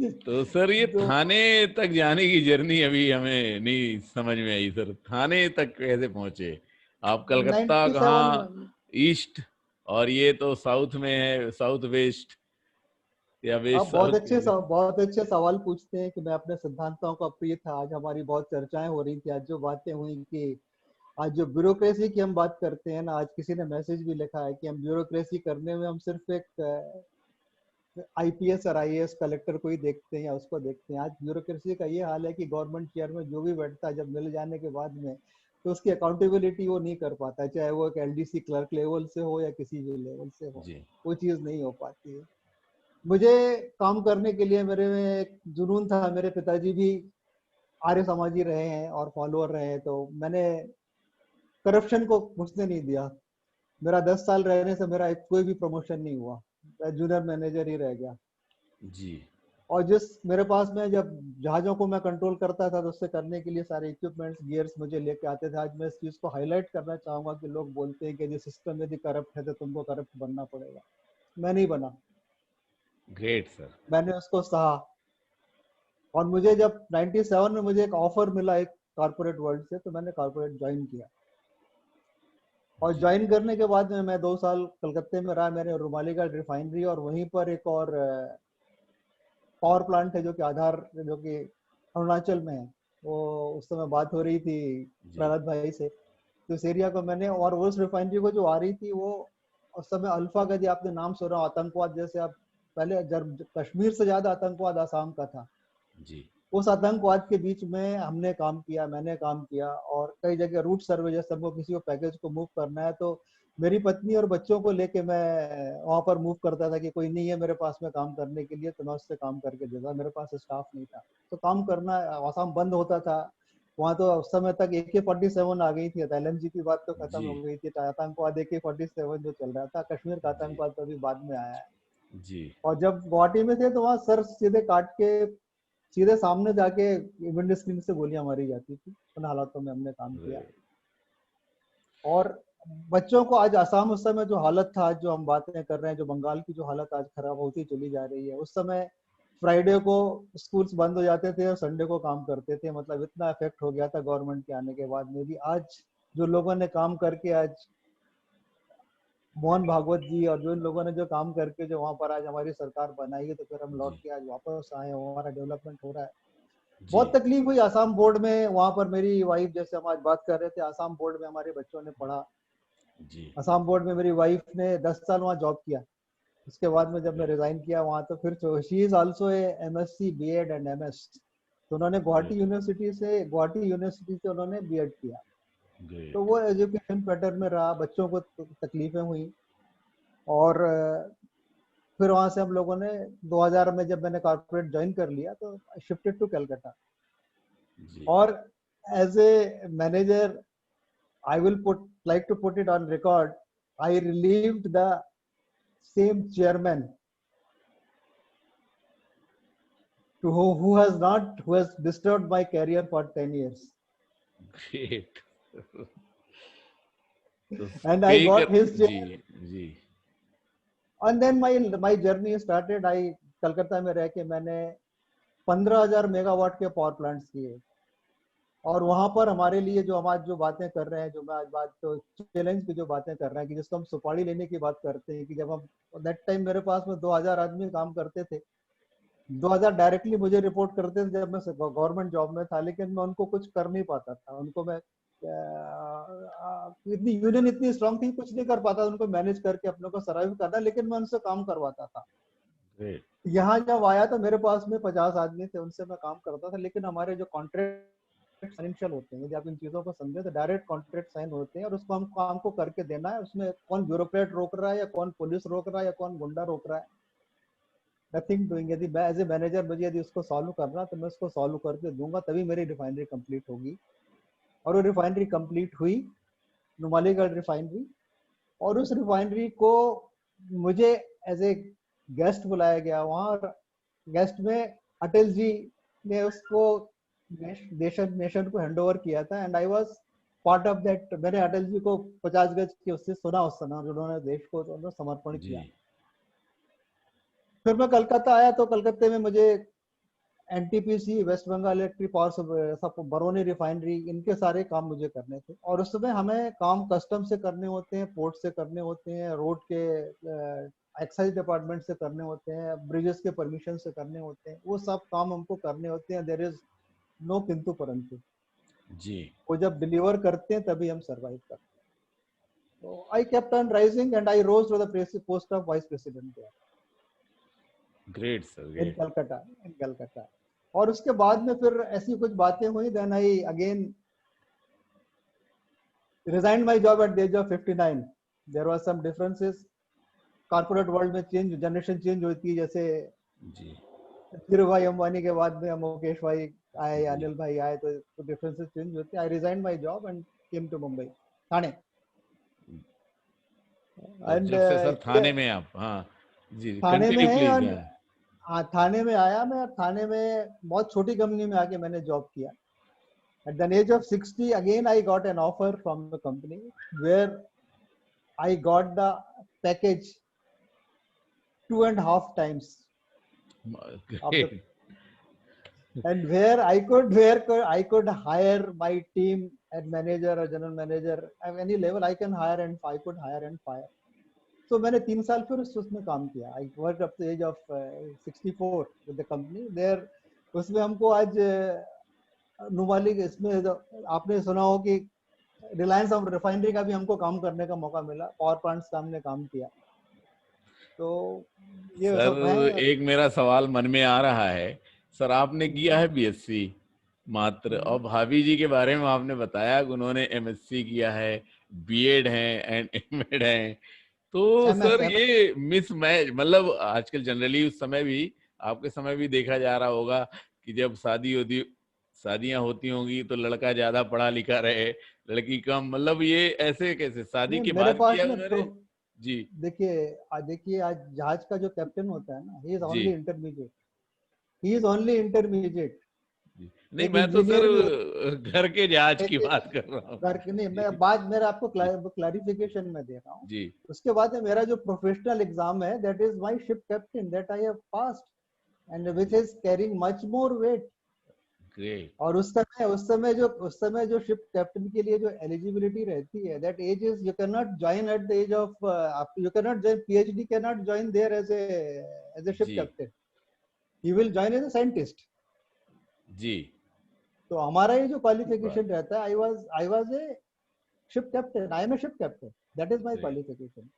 है। तो सर ये तो थाने तक जाने की जर्नी अभी हमें नहीं समझ में आई सर, थाने तक कैसे पहुंचे आप? कलकत्ता 97, कहाँ, ईस्ट? और ये तो साउथ में है, साउथ वेस्ट या आप वेस्ट साउथ? बहुत अच्छे सवाल पूछते हैं कि मैं अपने सिद्धांतों का प्रिय था। आज हमारी बहुत चर्चाएं हो रही थी, आज जो बातें हुई कि आज जो ब्यूरोक्रेसी की हम बात करते हैं ना, आज किसी ने मैसेज भी लिखा है कि हम ब्यूरोक्रेसी करने में हम सिर्फ एक आईपीएस और आईएएस कलेक्टर को ही देखते हैं या उसको देखते हैं। आज ब्यूरोक्रेसी का ये हाल है कि गवर्नमेंट चेयर में जो भी बैठता है, जब मिल जाने के बाद में तो उसकी अकाउंटेबिलिटी वो नहीं कर पाता, चाहे वो एक एलडीसी क्लर्क लेवल से हो या किसी भी लेवल से हो, जी वो चीज नहीं हो पाती है। मुझे काम करने के लिए मेरे में एक जुनून था। मेरे पिताजी भी आर्य समाजी रहे हैं और फॉलोअर रहे हैं, तो मैंने करप्शन को घुसने नहीं दिया। मेरा 10 साल रहने से मेरा एक कोई भी प्रमोशन नहीं हुआ, मैं जूनियर मैनेजर ही रह गया। जी और जिस मेरे पास में जब जहाजों को मैं कंट्रोल करता था तो उससे करने के लिए सारे इक्विपमेंट्स गियर्स मुझे लेके आते थे। आज मैं इस चीज को हाईलाइट करना चाहूंगा कि लोग बोलते हैं कि ये सिस्टम यदि करप्ट है तो तुमको करप्ट बनना पड़ेगा। मैं नहीं बना, ग्रेट सर। मैंने उसको सहा। और मुझे जब 97 में मुझे एक ऑफर मिला एक कॉर्पोरेट वर्ल्ड से, तो मैंने कॉर्पोरेट ज्वाइन किया। और जी ज्वाइन करने के बाद में मैं 2 साल कलकत्ते में रहा। मैंने रुमालीगढ़ रिफाइनरी और वहीं पर एक और पावर प्लांट है जो कि आधार, जो कि अरुणाचल में है, वो उस समय बात हो रही थी जी प्रहलाद भाई से, तो इस एरिया को मैंने, और उस रिफाइनरी को जो आ रही थी वो उस समय अल्फा का, यदि आपने नाम सुना हो, आतंकवाद जैसे, आप पहले जब कश्मीर से ज्यादा आतंकवाद आसाम का था, जी उस आतंकवाद के बीच में हमने काम किया, मैंने काम किया। और कई जगह रूट सर्वे, जैसे हमको किसी को पैकेज को मूव करना है तो मेरी पत्नी और बच्चों को लेके मैं वहां पर मूव करता था कि कोई नहीं है मेरे पास में काम करने के लिए, तो मैं उससे काम करके देता। मेरे पास स्टाफ नहीं था तो काम करना, आसाम बंद होता था वहां, तो उस समय तक AK-47 आ गई थी, LMG की बात तो खत्म जी हो गई थी। आतंकवाद AK-47 जो चल रहा था, कश्मीर का जी आतंकवाद तो अभी बाद में आया है। जी और जब गुवाहाटी में थे तो वहाँ सर सीधे काट के सीधे सामने जाके विंडो स्क्रीन से गोलियां मारी जाती थी। उन हालातों में हमने काम किया। और बच्चों को आज आसाम, उस समय जो हालत था, आज जो हम बातें कर रहे हैं, जो बंगाल की जो हालत आज खराब होती चली जा रही है, उस समय फ्राइडे को स्कूल्स बंद हो जाते थे और संडे को काम करते थे। मतलब इतना इफेक्ट हो गया था गवर्नमेंट के आने के बाद में भी। आज जो लोगों ने काम करके, आज मोहन भागवत जी और जो इन लोगों ने जो काम करके जो वहां पर आज हमारी सरकार बनाई है, तो फिर हम लौट जी के आज वापस आए, हमारा डेवलपमेंट हो रहा है। जी बहुत तकलीफ हुई आसाम बोर्ड में। वहां पर मेरी वाइफ, जैसे हम आज बात कर रहे थे, आसाम बोर्ड में हमारे बच्चों ने पढ़ा। जी आसाम बोर्ड में मेरी वाइफ ने 10 साल वहाँ जॉब किया। उसके बाद में जब मैं रिजाइन किया वहाँ, तो फिर she is also a MSc B.Ed and MS। तो उन्होंने ग्रेट गुवाहाटी यूनिवर्सिटी से उन्होंने B.Ed किया। तो ग्रेट वो एजुकेशन पैटर्न में रहा, बच्चों को तकलीफें हुई। और फिर वहां से हम लोगों ने 2000 में जब मैंने कॉर्पोरेट ज्वाइन कर लिया तो शिफ्टेड टू कलकत्ता। जी और as a manager, I will like to put it on record. I relieved the same chairman who has disturbed my career for 10 years. Great. तो And I पे got कर his chair. जी जी And then my journey started. I Calcutta में रह के मैंने 15,000 मेगावाट के पावर प्लांट्स किए। और वहां पर हमारे लिए जो हम आज जो बातें कर रहे हैं, जो मैं आज बात तो चैलेंज की जो बातें कर रहे हैं, कि जिसको हम सुपारी लेने की बात करते हैं, कि जब हम दैट टाइम मेरे पास में 2000 आदमी काम करते थे। 2000 डायरेक्टली मुझे रिपोर्ट करते थे जब मैं गवर्नमेंट जॉब में था, लेकिन मैं उनको कुछ कर नहीं पाता था। उनको मैं इतनी यूनियन इतनी स्ट्रांग थी, कुछ नहीं कर पाता उनको मैनेज करके अपने को सर्वाइव करना, लेकिन मैं उनसे काम करवाता था। ग्रेट यहाँ जब आया तो मेरे पास में 50 आदमी थे, उनसे मैं काम करता था। लेकिन हमारे जो कॉन्ट्रैक्ट फाइनेंशियल होते हैं, यदि आप इन चीजों को समझे, तो डायरेक्ट कॉन्ट्रैक्ट साइन होते हैं और उसको हम काम को करके देना है। उसमें कौन ब्यूरोक्रेट रोक रहा है या कौन पुलिस रोक रहा है या कौन गुंडा रोक रहा है, नथिंग डूइंग। यदि मैं एज ए मैनेजर, मुझे यदि उसको सॉल्व करना तो मैं उसको सॉल्व करके दूंगा, तभी मेरी रिफाइनरी कंप्लीट होगी। और वो रिफाइनरी कंप्लीट हुई, नुमालीगढ़ रिफाइनरी। और उस रिफाइनरी को मुझे एज ए गेस्ट बुलाया गया वहां। और गेस्ट में अटल जी ने उसको नेशन को हैंड ओवर किया था। And I was part of that. मैंने अटल जी को 50 गज की उससे सुना उस समय, जिन्होंने देश को तो समर्पण जी किया। फिर मैं कलकत्ता आया तो कलकत्ते में मुझे NTPC, West Bengal electric power, सब बरौनी रिफाइनरी, इनके सारे काम मुझे करने थे। और उस समय हमें काम कस्टम से करने होते हैं, पोर्ट से करने होते हैं, रोड के एक्साइज डिपार्टमेंट से करने होते हैं, ब्रिजेस के परमिशन से करने होते हैं। वो सब काम हमको करने होते हैं। देयर इज नो किंतु परंतु। जी वो जब डिलीवर करते हैं तभी हम सर्वाइव करते हैं। तो I kept on rising and I rose to the post of vice president. Great sir, in great. Calcutta, in Calcutta. और उसके बाद में फिर ऐसी कुछ बातें हुई, then I again resign my job at the age of 59। There was some differences, corporate world में चेंज, जनरेशन चेंज होती है, जैसे जी धीरू भाई अंबानी के बाद में मुकेश भाई आए, जी। अनिल भाई आए, तो डिफरेंसेस चेंज होते हैं। I resign my job and came to Mumbai, Thane. तो एंड जब से सर थाने में आप, हाँ जी, थाने में कंटिन्यू है, प्लीज। और हाँ थाने में आया मैं। थाने में बहुत छोटी कंपनी में आके मैंने जॉब किया। At the age of 60, again I got an offer from the company where I got the package 2.5 times of the, great. and where I could hire my team and manager or general manager at any level. I can hire and I could hire and fire. So मैंने 3 साल फिर उसमें काम किया। I worked up to the age of 64 with the company there। उसमें हमको आज नुमालिक, इसमें आपने सुना हो कि रिलायंस ऑफ रिफाइनरी का भी हमको काम करने का मौका मिला, पावर प्लांट्स का हमने काम किया। तो ये सब है। सर एक मेरा सवाल मन में आ रहा है, सर आपने किया हम्म, है बीएससी मात्र, और भाभी जी के बारे में आपने बताया कि उन्होंने एमएससी किया है, बीएड है एंड एमएड है। तो MS सर ये मिस मैच, मतलब आजकल जनरली, उस समय भी, आपके समय भी देखा जा रहा होगा कि जब शादियां होती होंगी तो लड़का ज्यादा पढ़ा लिखा रहे, लड़की कम, मतलब ये ऐसे कैसे शादी नहीं, के मेरे बाद पास किया में उन्होंने? जी देखिए आज जहाज का जो कैप्टन होता है ना, ही इज जी only intermediate. He is only intermediate. जी। नहीं, एक मैं तो सर इंजीनियर भी घर के जहाज की होता बात कर रहा हूँ। है, नहीं मैं जी बात, मेरा आपको जी क्लैरिफिकेशन में दे रहा हूँ। जी। उसके बाद में मेरा जो प्रोफेशनल एग्जाम है, that is my ship captain, that I have passed and which is carrying much more weight. Great. और उस समय जो शिप कैप्टन के लिए जो एलिजिबिलिटी रहती है, that age is, you can not join at the age of, you can not join, PhD can not join there as a ship जी captain. He will join as a scientist. जी। तो हमारा ये जो ठीक बात। क्वालिफिकेशन रहता है, I was a ship captain, I am a ship captain, that is my great. Qualification.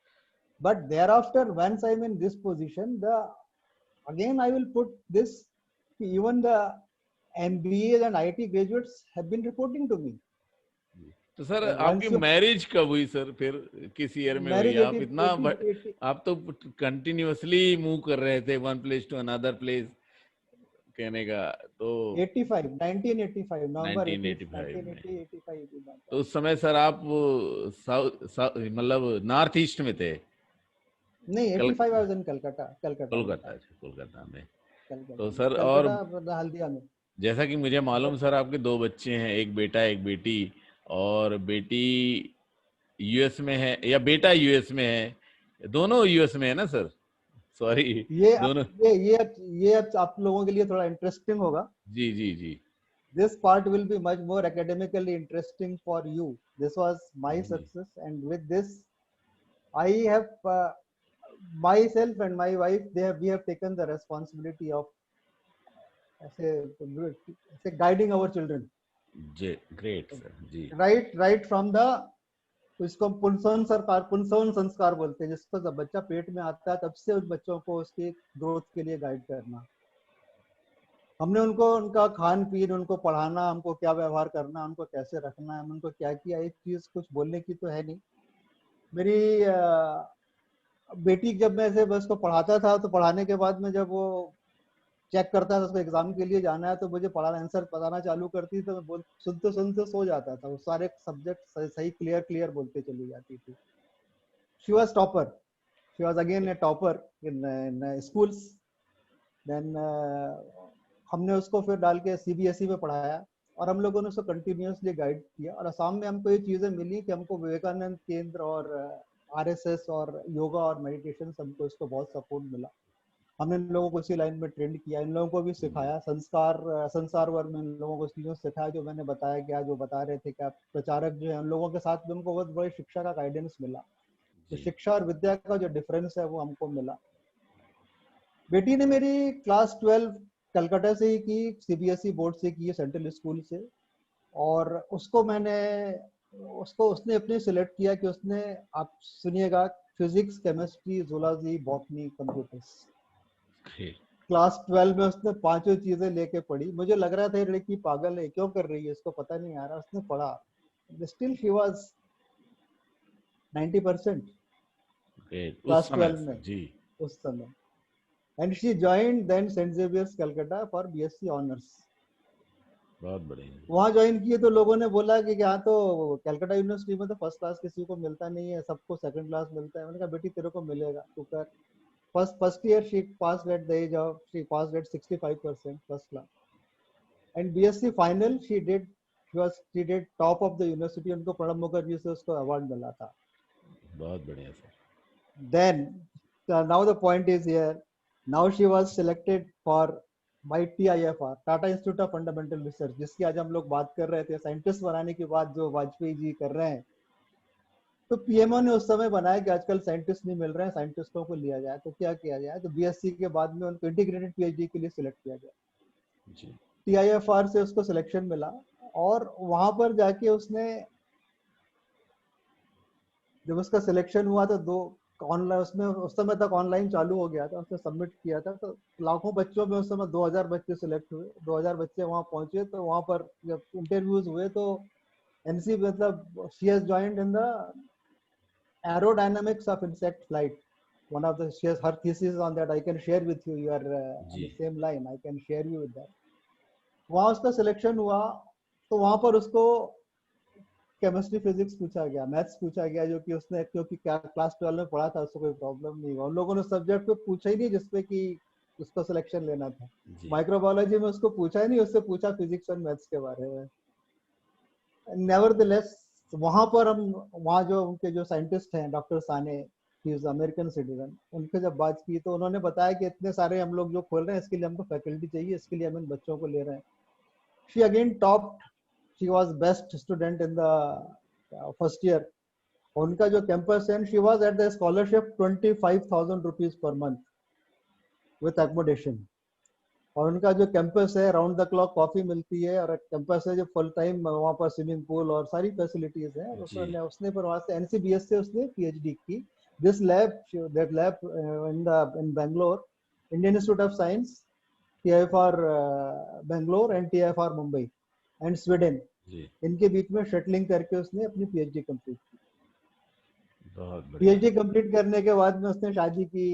But there after once I am in this position, the again I will put this, even the MBAs and IT graduates have been reporting to me. तो सर आपकी Once you मैरिज कब हुई सर, फिर किस ईयर में हुई? marriage आप 80, इतना 80, 80, आप तो कंटिन्यूअसली मूव कर रहे थे one place to another place, कहने का तो 85, 1985, November 80, 1985 में। 1980, 85 की बात तो है। उस समय सर आप वो मतलब नॉर्थ ईस्ट में थे? नहीं, कल 85 I was in Calcutta, Calcutta में था, कोलकाता में। तो कलकत्ता में, सर, और कलकत्ता हल्दिया में। जैसा कि मुझे मालूम, बट सर आपके दो बच्चे हैं, एक बेटा एक बेटी, और बेटी यूएस में है, या बेटा यूएस में है? दोनों यूएस में है ना सर? सॉरी, ये दोनों। ये अब आप लोगों के लिए थोड़ा इंटरेस्टिंग होगा। जी जी जी This part will be much more academically interesting for you. This was my जी success, and with this, I have myself and my wife. We have taken the responsibility of say guiding our children. जी। ग्रेट सर जी Right from the, इसको पुंसवन संस्कार बोलते हैं, जिसको जब बच्चा पेट में आता है तब से उस बच्चों को उसके ग्रोथ के लिए गाइड करना। हमने उनको उनका खान पीन, उनको पढ़ाना, हमको क्या व्यवहार करना, उनको कैसे रखना है, उनको क्या किया, एक चीज कुछ बोलने की तो है नहीं। मेरी बेटी जब मैं से बस को पढ़ाता था, तो पढ़ाने के बाद में जब वो चेक करता था, उसको एग्जाम के लिए जाना है, तो मुझे पढ़ाना आंसर बताना चालू करती, तो मैं सुनते सुनते सो जाता था। वो सारे सब्जेक्ट सही क्लियर क्लियर बोलते चली जाती थी। She was topper, she was again a topper in schools. Then हमने उसको फिर डाल के सीबीएसई में पढ़ाया, और हम लोगों ने उसको कंटिन्यूअसली गाइड किया। और असम में हमको ये चीजें मिली कि हमको विवेकानंद केंद्र और आरएसएस और योगा और मेडिटेशन, हमको इसको बहुत सपोर्ट मिला। हमने इन लोगों को इसी लाइन में ट्रेंड किया, इन लोगों को भी जी सिखाया, संस्कार वर्ग में इन लोगों को चीजों सिखाया जो मैंने बताया, क्या जो बता रहे थे, क्या प्रचारक जो है उन लोगों के साथ भी उनको बहुत बड़ी शिक्षा का गाइडेंस मिला। तो जी शिक्षा और विद्या का जो डिफरेंस है वो हमको मिला। बेटी ने मेरी क्लास 12 कलकत्ता से ही की, सीबीएसई बोर्ड से की है, सेंट्रल स्कूल से। और उसने अपने सिलेक्ट किया कि उसने, आप सुनिएगा, physics, chemistry, zoology, botany, computers. Great. Class 12 में उसने पांचों चीजें लेके पढ़ी। मुझे लग रहा था ये लड़की पागल है, क्यों कर रही है, इसको पता नहीं आ रहा। उसने पढ़ा, स्टिल शी वाज 90% ग्रेट उस क्लास समय 12 से में जी। उस समय। And she joined then saint Xavier's Calcutta for BSc honours. बहुत बढ़िया। वहां ज्वाइन किए तो लोगों ने बोला कि यहाँ तो कलकत्ता यूनिवर्सिटी में तो फर्स्ट क्लास किसी को मिलता नहीं है, सबको सेकंड क्लास मिलता है। मैंने कहा बेटी तेरे को मिलेगा, तू कर। First year she pass at the age of she pass at 65% first class. And BSc final she did top of the university. उनको प्रणब मुखर्जी से उसको अवार्ड मिला था। बहुत बढ़िया sir. Then now the point is here, now she was selected for by TIFR, Tata institute of fundamental research, जिसकी आज हम लोग बात कर रहे थे। साइंटिस्ट बनाने की बात जो वाजपेयी जी कर रहे हैं, तो पीएमओ ने उस समय बनाया कि आजकल साइंटिस्ट नहीं मिल रहे हैं, साइंटिस्टों को लिया जाए। तो क्या किया जाए, तो बीएससी के बाद में उनको इंटीग्रेटेड पीएचडी के लिए सिलेक्ट किया गया। जी टीआईएफआर से उसको सिलेक्शन मिला, और वहां पर जाके उसने, जब उसका सिलेक्शन हुआ तो दो ऑनलाइन, उसमें उस समय तक ऑनलाइन चालू हो गया था, उसने सबमिट किया था। तो लाखों बच्चों में उस समय 2000 बच्चे सिलेक्ट हुए। 2000 बच्चे वहां पहुंचे, तो वहां पर जब इंटरव्यूज हुए तो एनसी मतलब she has joined in the aerodynamics of insect flight. One of the shares, her thesis on that I can share with you. You are on जी। the same line. I can share you with that. वहां उसका सिलेक्शन हुआ, तो वहां पर उसको केमिस्ट्री फिजिक्स पूछा गया, मैथ्स पूछा गया, जो कि उसने क्योंकि क्लास 12 में पढ़ा था, उसको कोई प्रॉब्लम नहीं हुआ। उन लोगों ने सब्जेक्ट पे पूछा ही नहीं जिसपे कि उसको सिलेक्शन लेना था। जी माइक्रोबायोलॉजी में उसको पूछा ही नहीं, उससे पूछा फिजिक्स और मैथ्स के बारे में। नेवरदलेस वहां पर हम, वहां जो उनके जो साइंटिस्ट हैं doctor Sane, he is American citizen, उनसे जब बात की तो उन्होंने बताया कि इतने सारे हम लोग जो खोल रहे हैं, इसके लिए हमको फैकल्टी चाहिए, इसके लिए हम इन बच्चों को ले रहे हैं। She again top, she was best student in the first year. उनका जो कैंपस है, she was at the scholarship 25,000 rupees per month with accommodation. और उनका जो कैंपस है, राउंड द क्लॉक कॉफी मिलती है, और कैंपस है जो फुल टाइम, वहाँ पर स्विमिंग पूल और सारी फैसिलिटीज है। जी उसने पर वहां से एनसीबीएस से उसने पीएचडी की। This lab, that lab in Bangalore, Indian Institute of Science, TIFR Bangalore and TIFR Mumbai and Sweden, जी। इनके बीच में शटलिंग करके उसने अपनी पीएचडी कंप्लीट की। बहुत बढ़िया। पीएचडी कंप्लीट करने के बाद में उसने शादी की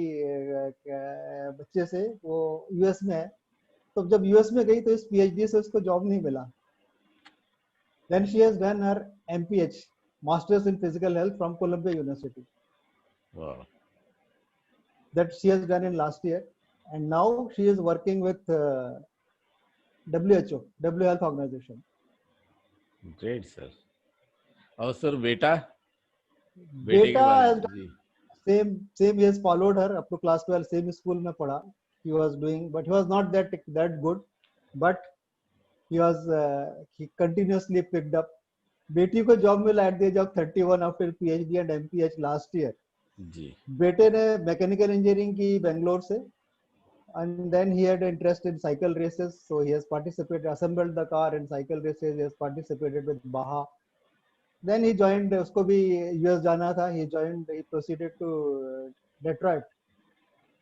बच्चे से, वो यूएस में है। तो जब यूएस में गई तो इस पीएचडी से उसको जॉब नहीं मिला। Then she has done her MPH, masters in physical health from Columbia university, वाह। that she has done in last year, and now she is working with WHO, W Health Organization. Great sir. और सर बेटा, बेटे के Beta बारे has में done ji. same he has followed her up to class 12, same school में पढ़ा। He was doing, but he was not that good, but he continuously picked up. बेटी को जॉब मिला at the age of 31 after PhD and MPH last year. जी बेटे ने मैकेनिकल इंजीनियरिंग की बेंगलोर से, and then he had interest in cycle races, so he has participated, assembled the car in cycle races, he has participated with Baha. Then he joined, उसको भी यूएस जाना था, he proceeded to Detroit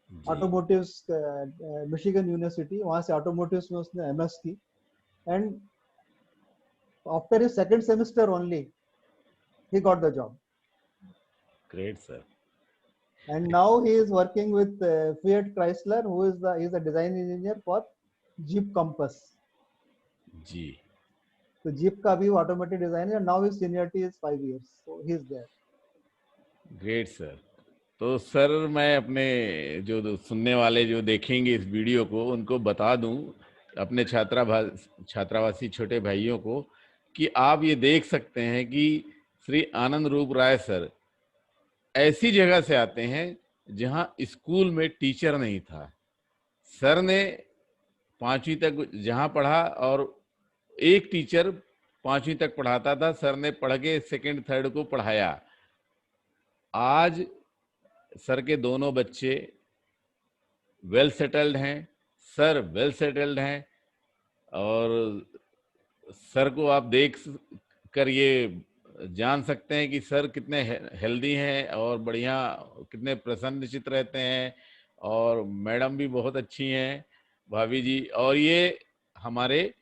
जी। ऑटोमोटिव्स, मिशिगन यूनिवर्सिटी, वहां से ऑटोमोटिव्स में उसने एमएस की। And after his second semester only he got the job, great sir. and now he is working with Fiat Chrysler, who is he is a design engineer for Jeep Compass. जी तो जीप का भी ऑटोमेटिक डिजाइन है। Now his seniority is 5 years, so he is there. Great sir. तो सर मैं अपने जो सुनने वाले जो देखेंगे इस वीडियो को, उनको बता दूं, अपने छात्रावासी छोटे भाइयों को, कि आप ये देख सकते हैं कि श्री आनंद रूप राय सर ऐसी जगह से आते हैं जहां स्कूल में टीचर नहीं था। सर ने 5वीं तक जहां पढ़ा, और एक टीचर 5वीं तक पढ़ाता था, सर ने पढ़ के सेकेंड थर्ड को पढ़ाया। आज सर के दोनों बच्चे वेल सेटल्ड हैं, सर वेल सेटल्ड हैं, और सर को आप देख कर ये जान सकते हैं कि सर कितने हेल्दी हैं और बढ़िया, कितने प्रसन्नचित्त रहते हैं, और मैडम भी बहुत अच्छी हैं, भाभी जी। और ये हमारे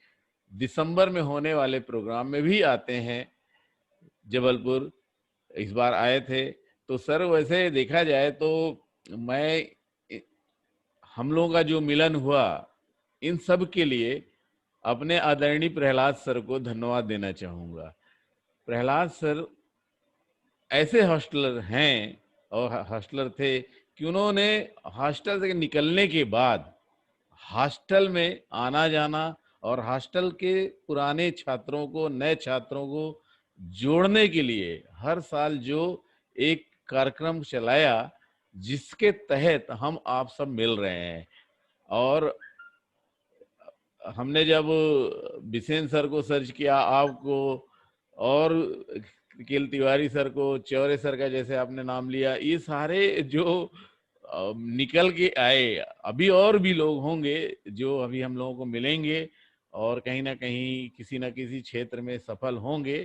दिसंबर में होने वाले प्रोग्राम में भी आते हैं, जबलपुर इस बार आए थे। तो सर वैसे देखा जाए तो मैं, हम लोगों का जो मिलन हुआ, इन सब के लिए अपने आदरणीय प्रहलाद सर को धन्यवाद देना चाहूंगा। प्रहलाद सर ऐसे हॉस्टलर हैं और हॉस्टलर थे कि उन्होंने हॉस्टल से निकलने के बाद हॉस्टल में आना जाना और हॉस्टल के पुराने छात्रों को, नए छात्रों को जोड़ने के लिए हर साल जो एक कार्यक्रम चलाया, जिसके तहत हम आप सब मिल रहे हैं। और हमने जब बिसेन सर को सर्च किया, आपको, और किल तिवारी सर को, चौरे सर का जैसे आपने नाम लिया, ये सारे जो निकल के आए, अभी और भी लोग होंगे जो अभी हम लोगों को मिलेंगे और कहीं ना कहीं किसी ना किसी क्षेत्र में सफल होंगे।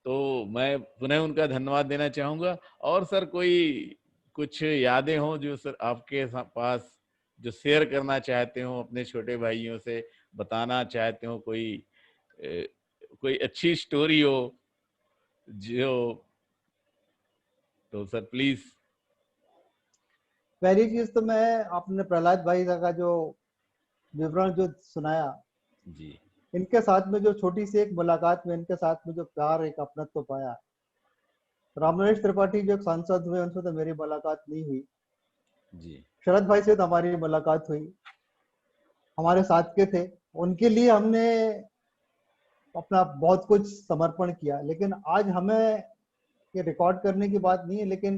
तो मैं पुनः उनका धन्यवाद देना चाहूंगा। और सर कोई कुछ यादें हो जो सर आपके पास जो शेयर करना चाहते हो, अपने छोटे भाइयों से बताना चाहते हो, कोई अच्छी स्टोरी हो जो, तो सर प्लीज। पहली चीज तो मैं आपने प्रहलाद भाई का जो विवरण जो सुनाया, जी इनके साथ में जो छोटी सी एक मुलाकात में इनके साथ में जो प्यार, एक अपनत्व पाया। रामनरेश त्रिपाठी जो एक सांसद हुए, उनसे तो मेरी मुलाकात नहीं हुई। जी शरद भाई से तो हमारी मुलाकात हुई, हमारे साथ के थे। उनके लिए हमने अपना बहुत कुछ समर्पण किया। लेकिन आज हमें ये रिकॉर्ड करने की बात नहीं है, लेकिन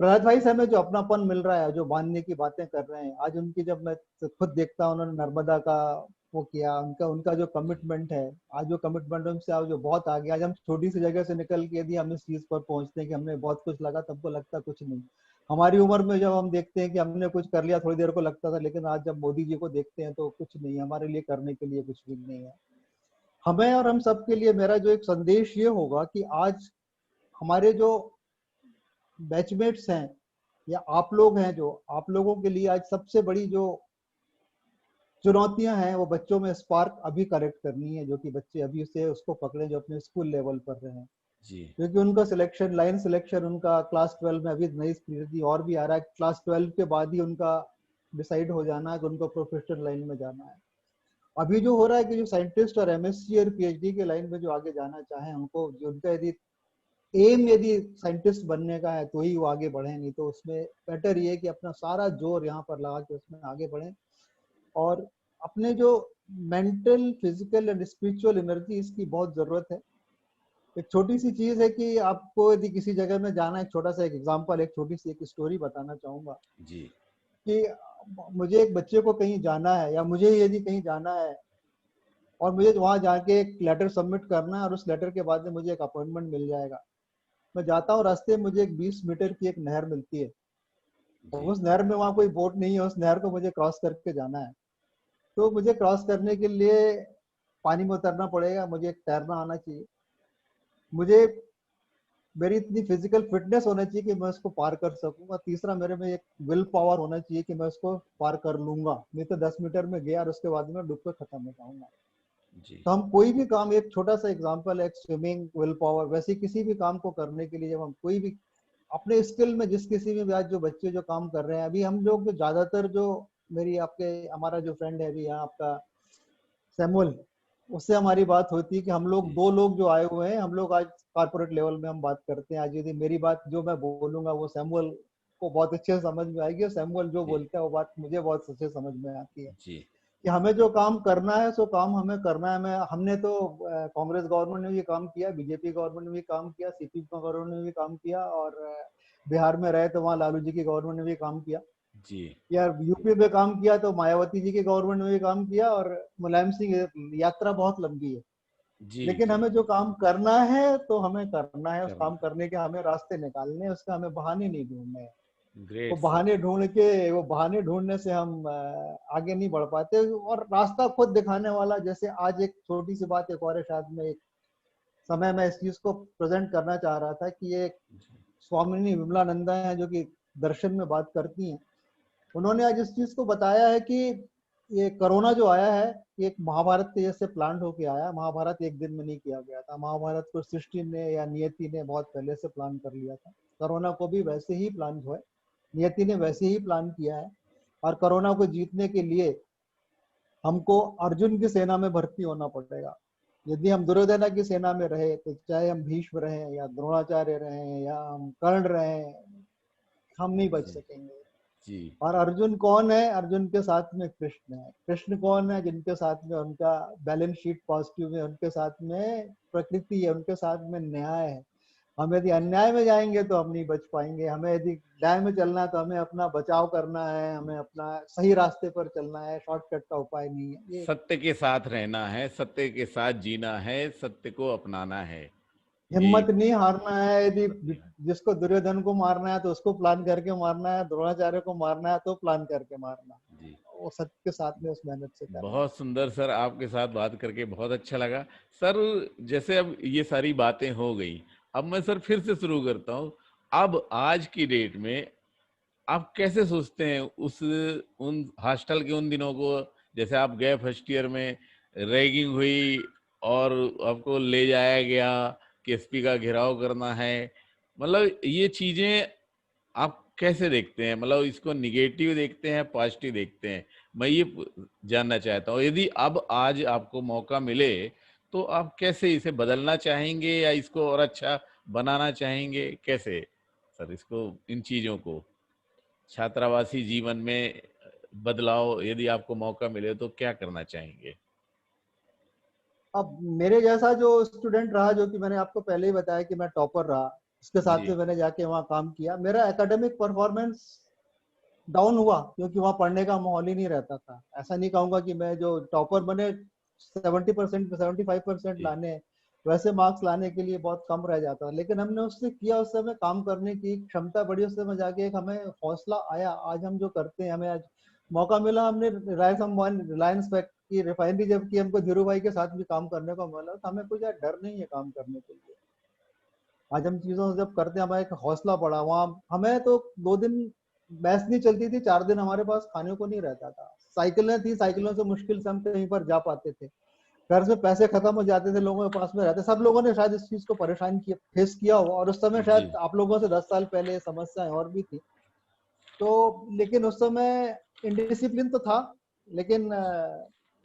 प्रहलाद भाई से हमें जो अपनापन मिल रहा है, जो बांधने की बातें कर रहे हैं आज, उनकी जब मैं खुद देखता हूँ, उन्होंने नर्मदा का वो किया, उनका उनका जो कमिटमेंट है, आज जो कमिटमेंट उनसे आज जो बहुत आगे, आज हम छोटी सी जगह से निकल के यदि हम इस चीज पर पहुंचते हैं कि हमने बहुत कुछ लगा, तब को लगता कुछ नहीं। हमारी उम्र में जब हम देखते हैं कि हमने कुछ कर लिया, थोड़ी देर को लगता था, लेकिन आज जब मोदी जी को देखते हैं तो कुछ नहीं, हमारे लिए करने के लिए कुछ भी नहीं है। हमें और हम सब के लिए मेरा जो एक संदेश ये होगा कि आज हमारे जो बैचमेट्स हैं या आप लोग हैं, जो आप लोगों के लिए आज सबसे बड़ी जो चुनौतियां हैं, वो बच्चों में स्पार्क अभी करेक्ट करनी है, जो कि बच्चे अभी से उसको पकड़े जो अपने स्कूल लेवल पर रहे हैं। जी क्योंकि उनका सिलेक्शन, लाइन सिलेक्शन उनका क्लास 12 में, अभी नई पीढ़ी और भी आ रहा है, क्लास 12 के बाद ही उनका डिसाइड हो जाना है कि उनको प्रोफेशनल लाइन में जाना है। अभी जो हो रहा है कि जो साइंटिस्ट और एमएससी और पीएचडी के लाइन में जो आगे जाना चाहें, उनको जो उनका यदि एम यदि साइंटिस्ट बनने का है तो ही वो आगे बढ़े, नहीं तो उसमें बेटर ये है कि अपना सारा जोर यहाँ पर लगा के उसमें आगे बढ़े। और अपने जो mental, physical and spiritual energy, इसकी बहुत जरूरत है। एक छोटी सी चीज है कि आपको यदि किसी जगह में जाना है, एक छोटा सा एक एग्जांपल, एक छोटी सी एक स्टोरी बताना चाहूंगा जी कि मुझे एक बच्चे को कहीं जाना है, या मुझे यदि कहीं जाना है और मुझे वहां जाके एक लेटर सबमिट करना है, और उस लेटर के बाद में मुझे एक अपॉइंटमेंट मिल जाएगा। मैं जाता हूँ, रास्ते में मुझे एक 20 मीटर की एक नहर मिलती है, और जी उस नहर में वहां कोई बोट नहीं है, उस नहर को मुझे क्रॉस करके जाना है। तो मुझे क्रॉस करने के लिए पानी में उतरना पड़ेगा, मुझे एक तैरना आना चाहिए, मुझे मेरी इतनी फिजिकल फिटनेस होना चाहिए कि मैं उसको पार कर सकूंगा। तीसरा, मेरे में एक विल पावर होना चाहिए कि मैं उसको पार कर लूंगा, नहीं तो 10 मीटर में गया और उसके बाद में डूब कर खत्म हो जाऊंगा। जी तो हम कोई भी काम, एक छोटा सा एग्जांपल है, एक स्विमिंग, विल पावर, वैसे किसी भी काम को करने के लिए जब हम कोई भी अपने स्किल में, जिस किसी में भी आज जो बच्चे जो काम कर रहे हैं, अभी हम लोग जो ज्यादातर जो मेरी आपके हमारा जो फ्रेंड है अभी यहाँ आपका सैमुअल, उससे हमारी बात होती है कि हम लोग जी दो लोग जो आए हुए हैं, हम लोग आज कॉर्पोरेट लेवल में हम बात करते हैं। आज यदि मेरी बात जो मैं बोलूंगा वो सैमुअल को बहुत अच्छे से समझ में आएगी, और सैमुअल जो जी बोलता है वो बात मुझे बहुत अच्छे से समझ में आती है। जी कि हमें जो काम करना है सो काम हमें करना है। मैं हमने तो कांग्रेस गवर्नमेंट ने भी काम किया, बीजेपी गवर्नमेंट ने भी काम किया, सीपीएम गवर्नमेंट ने भी काम किया, और बिहार में रहे तो वहाँ लालू जी की गवर्नमेंट ने भी काम किया, जी या यूपी में काम किया तो मायावती जी की गवर्नमेंट ने भी काम किया, और मुलायम सिंह, यात्रा बहुत लंबी है। जी लेकिन जी हमें जो काम करना है तो हमें करना है, उस करना काम करने के हमें रास्ते निकालने हैं, उसका हमें बहाने नहीं ढूंढने हैं। वो ग्रेट सर। बहाने ढूंढ के, वो बहाने ढूंढने से हम आगे नहीं बढ़ पाते, और रास्ता खुद दिखाने वाला, जैसे आज एक छोटी सी बात एक और है, शायद में एक समय में इस चीज को प्रेजेंट करना चाह रहा था कि ये जी स्वामिनी विमलानंदा है जो कि दर्शन में बात करती हैं। उन्होंने आज इस चीज को बताया है कि ये कोरोना जो आया है ये एक महाभारत के जैसे प्लान होके आया। महाभारत एक दिन में नहीं किया गया था, महाभारत को सृष्टि ने या नियति ने बहुत पहले से प्लान कर लिया था। कोरोना को भी वैसे ही प्लान जो है नियति ने वैसे ही प्लान किया है। और कोरोना को जीतने के लिए हमको अर्जुन की सेना में भर्ती होना पड़ेगा। यदि हम दुर्योधन की सेना में रहे तो चाहे हम भीष्म रहे या द्रोणाचार्य रहे या हम कर्ण रहे, हम नहीं बच जी सकेंगे। जी और अर्जुन कौन है? अर्जुन के साथ में कृष्ण है। कृष्ण कौन है? जिनके साथ में उनका बैलेंस शीट पॉजिटिव है, उनके साथ में प्रकृति है, उनके साथ में न्याय है। हम यदि अन्याय में जाएंगे तो हम नहीं बच पाएंगे। हमें यदि न्याय में चलना है तो हमें अपना बचाव करना है, हमें अपना सही रास्ते पर चलना है, शॉर्टकट का उपाय नहीं है ये। सत्य के साथ रहना है, सत्य के साथ जीना है, सत्य को अपनाना है। ये हिम्मत नहीं हारना है। यदि सत्य है। जिसको दुर्योधन को मारना है तो उसको प्लान करके मारना है, द्रोणाचार्य को मारना है तो प्लान करके मारना है। जी वो सत्य के साथ में उस मेहनत से करना है। बहुत सुंदर सर, आपके साथ बात करके बहुत अच्छा लगा सर। जैसे अब ये सारी बातें हो गई, अब मैं सर फिर से शुरू करता हूँ। अब आज की डेट में आप कैसे सोचते हैं उस उन हॉस्टल के उन दिनों को, जैसे आप गए फर्स्ट ईयर में, रैगिंग हुई और आपको ले जाया गया कि एसपी का घेराव करना है, मतलब ये चीजें आप कैसे देखते हैं? मतलब इसको निगेटिव देखते हैं, पॉजिटिव देखते हैं? मैं ये जानना चाहता हूँ। यदि अब आज आपको मौका मिले तो आप कैसे इसे बदलना चाहेंगे या इसको और अच्छा बनाना चाहेंगे? कैसे सर इसको, इन चीजों को छात्रावासी जीवन में बदलाव यदि आपको मौका मिले तो क्या करना चाहेंगे? अब मेरे जैसा जो स्टूडेंट रहा, जो कि मैंने आपको पहले ही बताया कि मैं टॉपर रहा, उसके साथ जी में मैंने जाके वहाँ काम किया, मेरा एकेडमिक परफॉर्मेंस डाउन हुआ क्योंकि वहाँ पढ़ने का माहौल ही नहीं रहता था। ऐसा नहीं कहूंगा कि मैं जो टॉपर बने 70% 75% जी लाने, वैसे मार्क्स लाने के लिए बहुत कम रह जाता, लेकिन हमने उससे किया, उस समय काम करने की क्षमता बढ़ी, उस समय जाके एक हमें हौसला आया। आज हम जो करते हैं, हमें आज मौका मिला, हमने रिलायंस की रिफाइनरी जब की, हमको धीरू भाई के साथ भी काम करने को मिला, तो हमें कुछ डर नहीं है काम करने के लिए। आज हम चीजों से जब करते हैं, हमारा एक हौसला बढ़ा। वहाँ हमें तो 2 दिन मैच नहीं चलती थी, 4 दिन हमारे पास खाने को नहीं रहता था। साइकिलें थी, जी साइकिलों से मुश्किल से हम कहीं पर जा पाते थे। घर से पैसे खत्म हो जाते थे, लोगों के पास में रहते। सब लोगों ने शायद इस चीज को परेशान किया, फेस किया हुआ, और उस समय जी शायद आप लोगों से 10 साल पहले समस्याएं और भी थी। तो लेकिन उस समय इनडिसिप्लिन तो था, लेकिन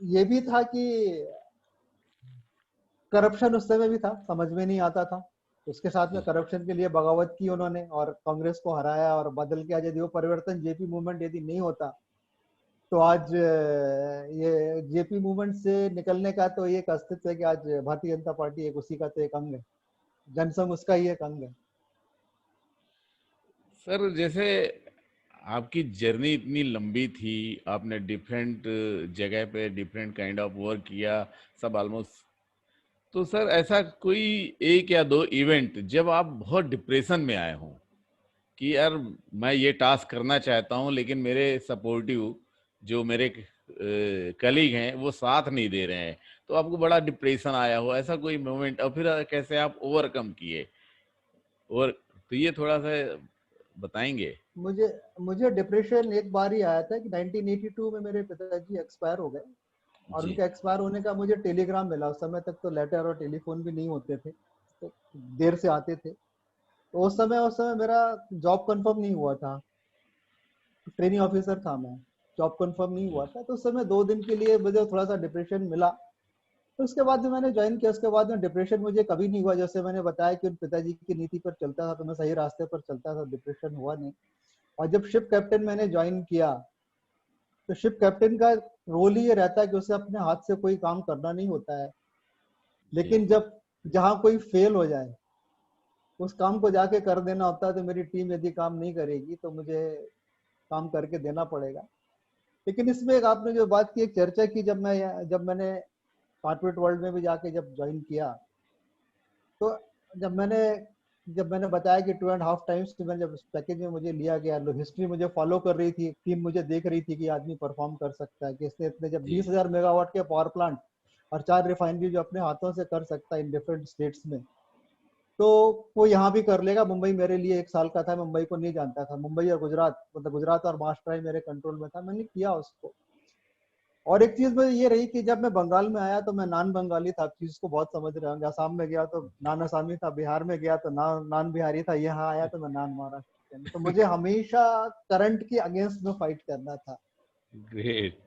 ये भी था कि करप्शन उस समय भी था, समझ में नहीं आता था। उसके साथ में जी करप्शन के लिए बगावत की उन्होंने और कांग्रेस को हराया और बदल के आज यदि वो परिवर्तन जेपी मूवमेंट यदि नहीं होता तो आज ये जेपी मूवमेंट से निकलने का तो ये एक अस्तित्व है कि आज भारतीय जनता पार्टी एक उसी का तो एक अंग है, जनसंघ उसका ही एक अंग है। सर, जैसे आपकी जर्नी इतनी लंबी थी, आपने डिफरेंट जगह पे डिफरेंट काइंड ऑफ वर्क किया, सब ऑलमोस्ट, तो सर ऐसा कोई एक या दो इवेंट जब आप बहुत डिप्रेशन में आए हों कि यार मैं ये टास्क करना चाहता हूँ लेकिन मेरे सपोर्टिव जो मेरे कलीग हैं वो साथ नहीं दे रहे हैं, तो आपको बड़ा डिप्रेशन आया हो, ऐसा कोई मोमेंट, और फिर कैसे आप ओवरकम किए? और तो ये थोड़ा सा बताएंगे? मुझे मुझे डिप्रेशन एक बार ही आया था कि 1982 में मेरे पिताजी एक्सपायर हो गए, और जी उनके एक्सपायर होने का मुझे टेलीग्राम मिला। उस समय तक तो लेटर और टेलीफोन भी नहीं होते थे, तो देर से आते थे। तो उस समय मेरा जॉब कंफर्म नहीं हुआ था, ट्रेनिंग ऑफिसर था मैं, जॉब कंफर्म नहीं जी हुआ था। तो उस समय 2 दिन के लिए मुझे थोड़ा सा डिप्रेशन मिला। तो उसके बाद में मैंने ज्वाइन किया, उसके बाद में डिप्रेशन मुझे कभी नहीं हुआ। जैसे मैंने बताया कि उन पिताजी की नीति पर चलता था तो मैं सही रास्ते पर चलता था, डिप्रेशन हुआ नहीं। और जब शिप कैप्टन मैंने ज्वाइन किया, तो शिप कैप्टन का रोल ही ये रहता है कि उसे अपने हाथ से कोई काम करना नहीं होता है, जी लेकिन जब जहां कोई फेल हो जाए उस काम को जाके कर देना होता है। तो मेरी टीम यदि काम नहीं करेगी तो मुझे काम करके देना पड़ेगा। लेकिन इसमें एक आपने जो बात की, एक चर्चा की, जब मैंने कॉर्पोरेट वर्ल्ड में भी जाके जब ज्वाइन किया, तो जब मैंने जब मैंने बताया कि 2.5 टाइम्स मैंने जब पैकेज में मुझे लिया गया, लोग हिस्ट्री मुझे फॉलो कर रही थी, टीम मुझे देख रही थी कि आदमी परफॉर्म कर सकता है, कि इसने इतने जब जी 20,000 मेगावाट के पावर प्लांट और 4 रिफाइनरी जो अपने हाथों से कर सकता है इन डिफरेंट स्टेट्स में, तो वो यहाँ भी कर लेगा। मुंबई मेरे लिए 1 साल का था, मुंबई को नहीं जानता था, मुंबई और गुजरात, मतलब गुजरात और महाराष्ट्र ही मेरे कंट्रोल में था, मैंने किया उसको। और एक चीज में ये रही कि जब मैं बंगाल में आया तो मैं नॉन बंगाली था, आप चीज को बहुत समझ रहे होंगे। असम में गया तो नॉन असमी था, बिहार में गया तो नॉन बिहारी था, यहाँ आया तो मैं नॉन महाराष्ट्र। तो मुझे हमेशा करंट के अगेंस्ट में फाइट करना था। ग्रेट।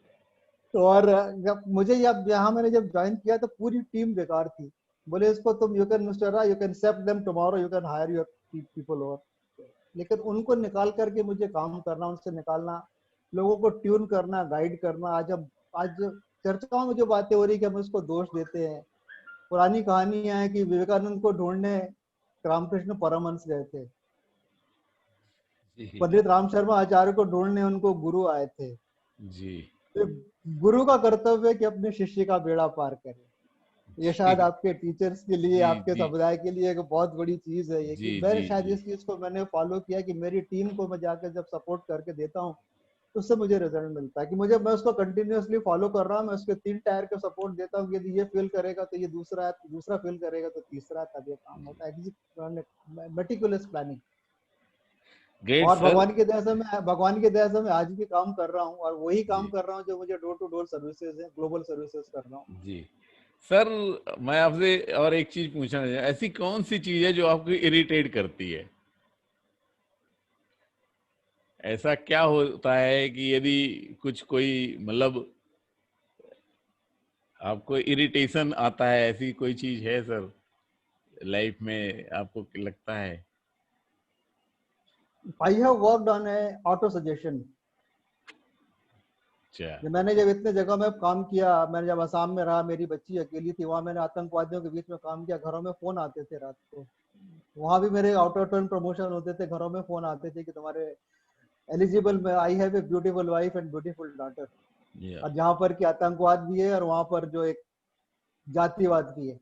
तो और जब मुझे यहाँ मैंने जब ज्वाइन किया तो पूरी टीम बेकार थी। बोले इसको तुम, you can mister, you can shape them tomorrow, you can hire your people over. लेकिन उनको निकाल करके मुझे काम करना, उनसे निकालना, लोगों को ट्यून करना, गाइड करना। आज चर्चाओं में जो बातें हो रही कि हम उसको दोष देते हैं, पुरानी कहानियां है कि विवेकानंद को ढूंढने रामकृष्ण परमहंस गए थे, जी पंडित राम शर्मा आचार्य को ढूंढने उनको गुरु आए थे। जी तो गुरु का कर्तव्य है कि अपने शिष्य का बेड़ा पार करे। ये शायद जी आपके टीचर्स के लिए, जी आपके जी समुदाय के लिए एक बहुत बड़ी चीज है ये, कि जी मैं जी शायद जी इस चीज को मैंने फॉलो किया कि मेरी टीम को मैं जाकर जब सपोर्ट करके देता हूँ तो उससे मुझे रिजल्ट मिलता है। कि मुझे, मैं उसको कंटिन्यूअसली फॉलो कर रहा हूँ, मैं उसके 3 टायर का सपोर्ट देता हूँ, यदि ये फेल करेगा तो ये दूसरा है, दूसरा फेल करेगा तो तीसरा, तब ये काम होता है। Meticulous planning. ग्रेट और सर। भगवान की दया से मैं आज भी काम कर रहा हूँ, और वही काम जी कर रहा हूँ जो मुझे डोर टू डोर सर्विसेज है, ग्लोबल सर्विसेज कर रहा हूँ। जी सर, मैं आपसे और एक चीज पूछना चाहता हूं, ऐसी कौन सी चीज है जो आपको इरिटेट करती है? ऐसा क्या होता है कि यदि कुछ कोई मतलब आपको इरिटेशन आता है, ऐसी कोई चीज है सर लाइफ में आपको लगता है? I have worked on A auto suggestion. अच्छा। मैंने जब इतने जगह में काम किया, मैंने जब असम में रहा, मेरी बच्ची अकेली थी, वहां मैंने आतंकवादियों के बीच में काम किया, घरों में फोन आते थे रात को। वहां भी मेरे आउट ऑफ टर्न प्रमोशन होते थे, घरों में फोन आते थे कि तुम्हारे एलिजिबल में, I have a beautiful wife and beautiful daughter. या और जहाँ पर कि आतंकवाद भी है और वहां पर जो एक जातिवाद भी है,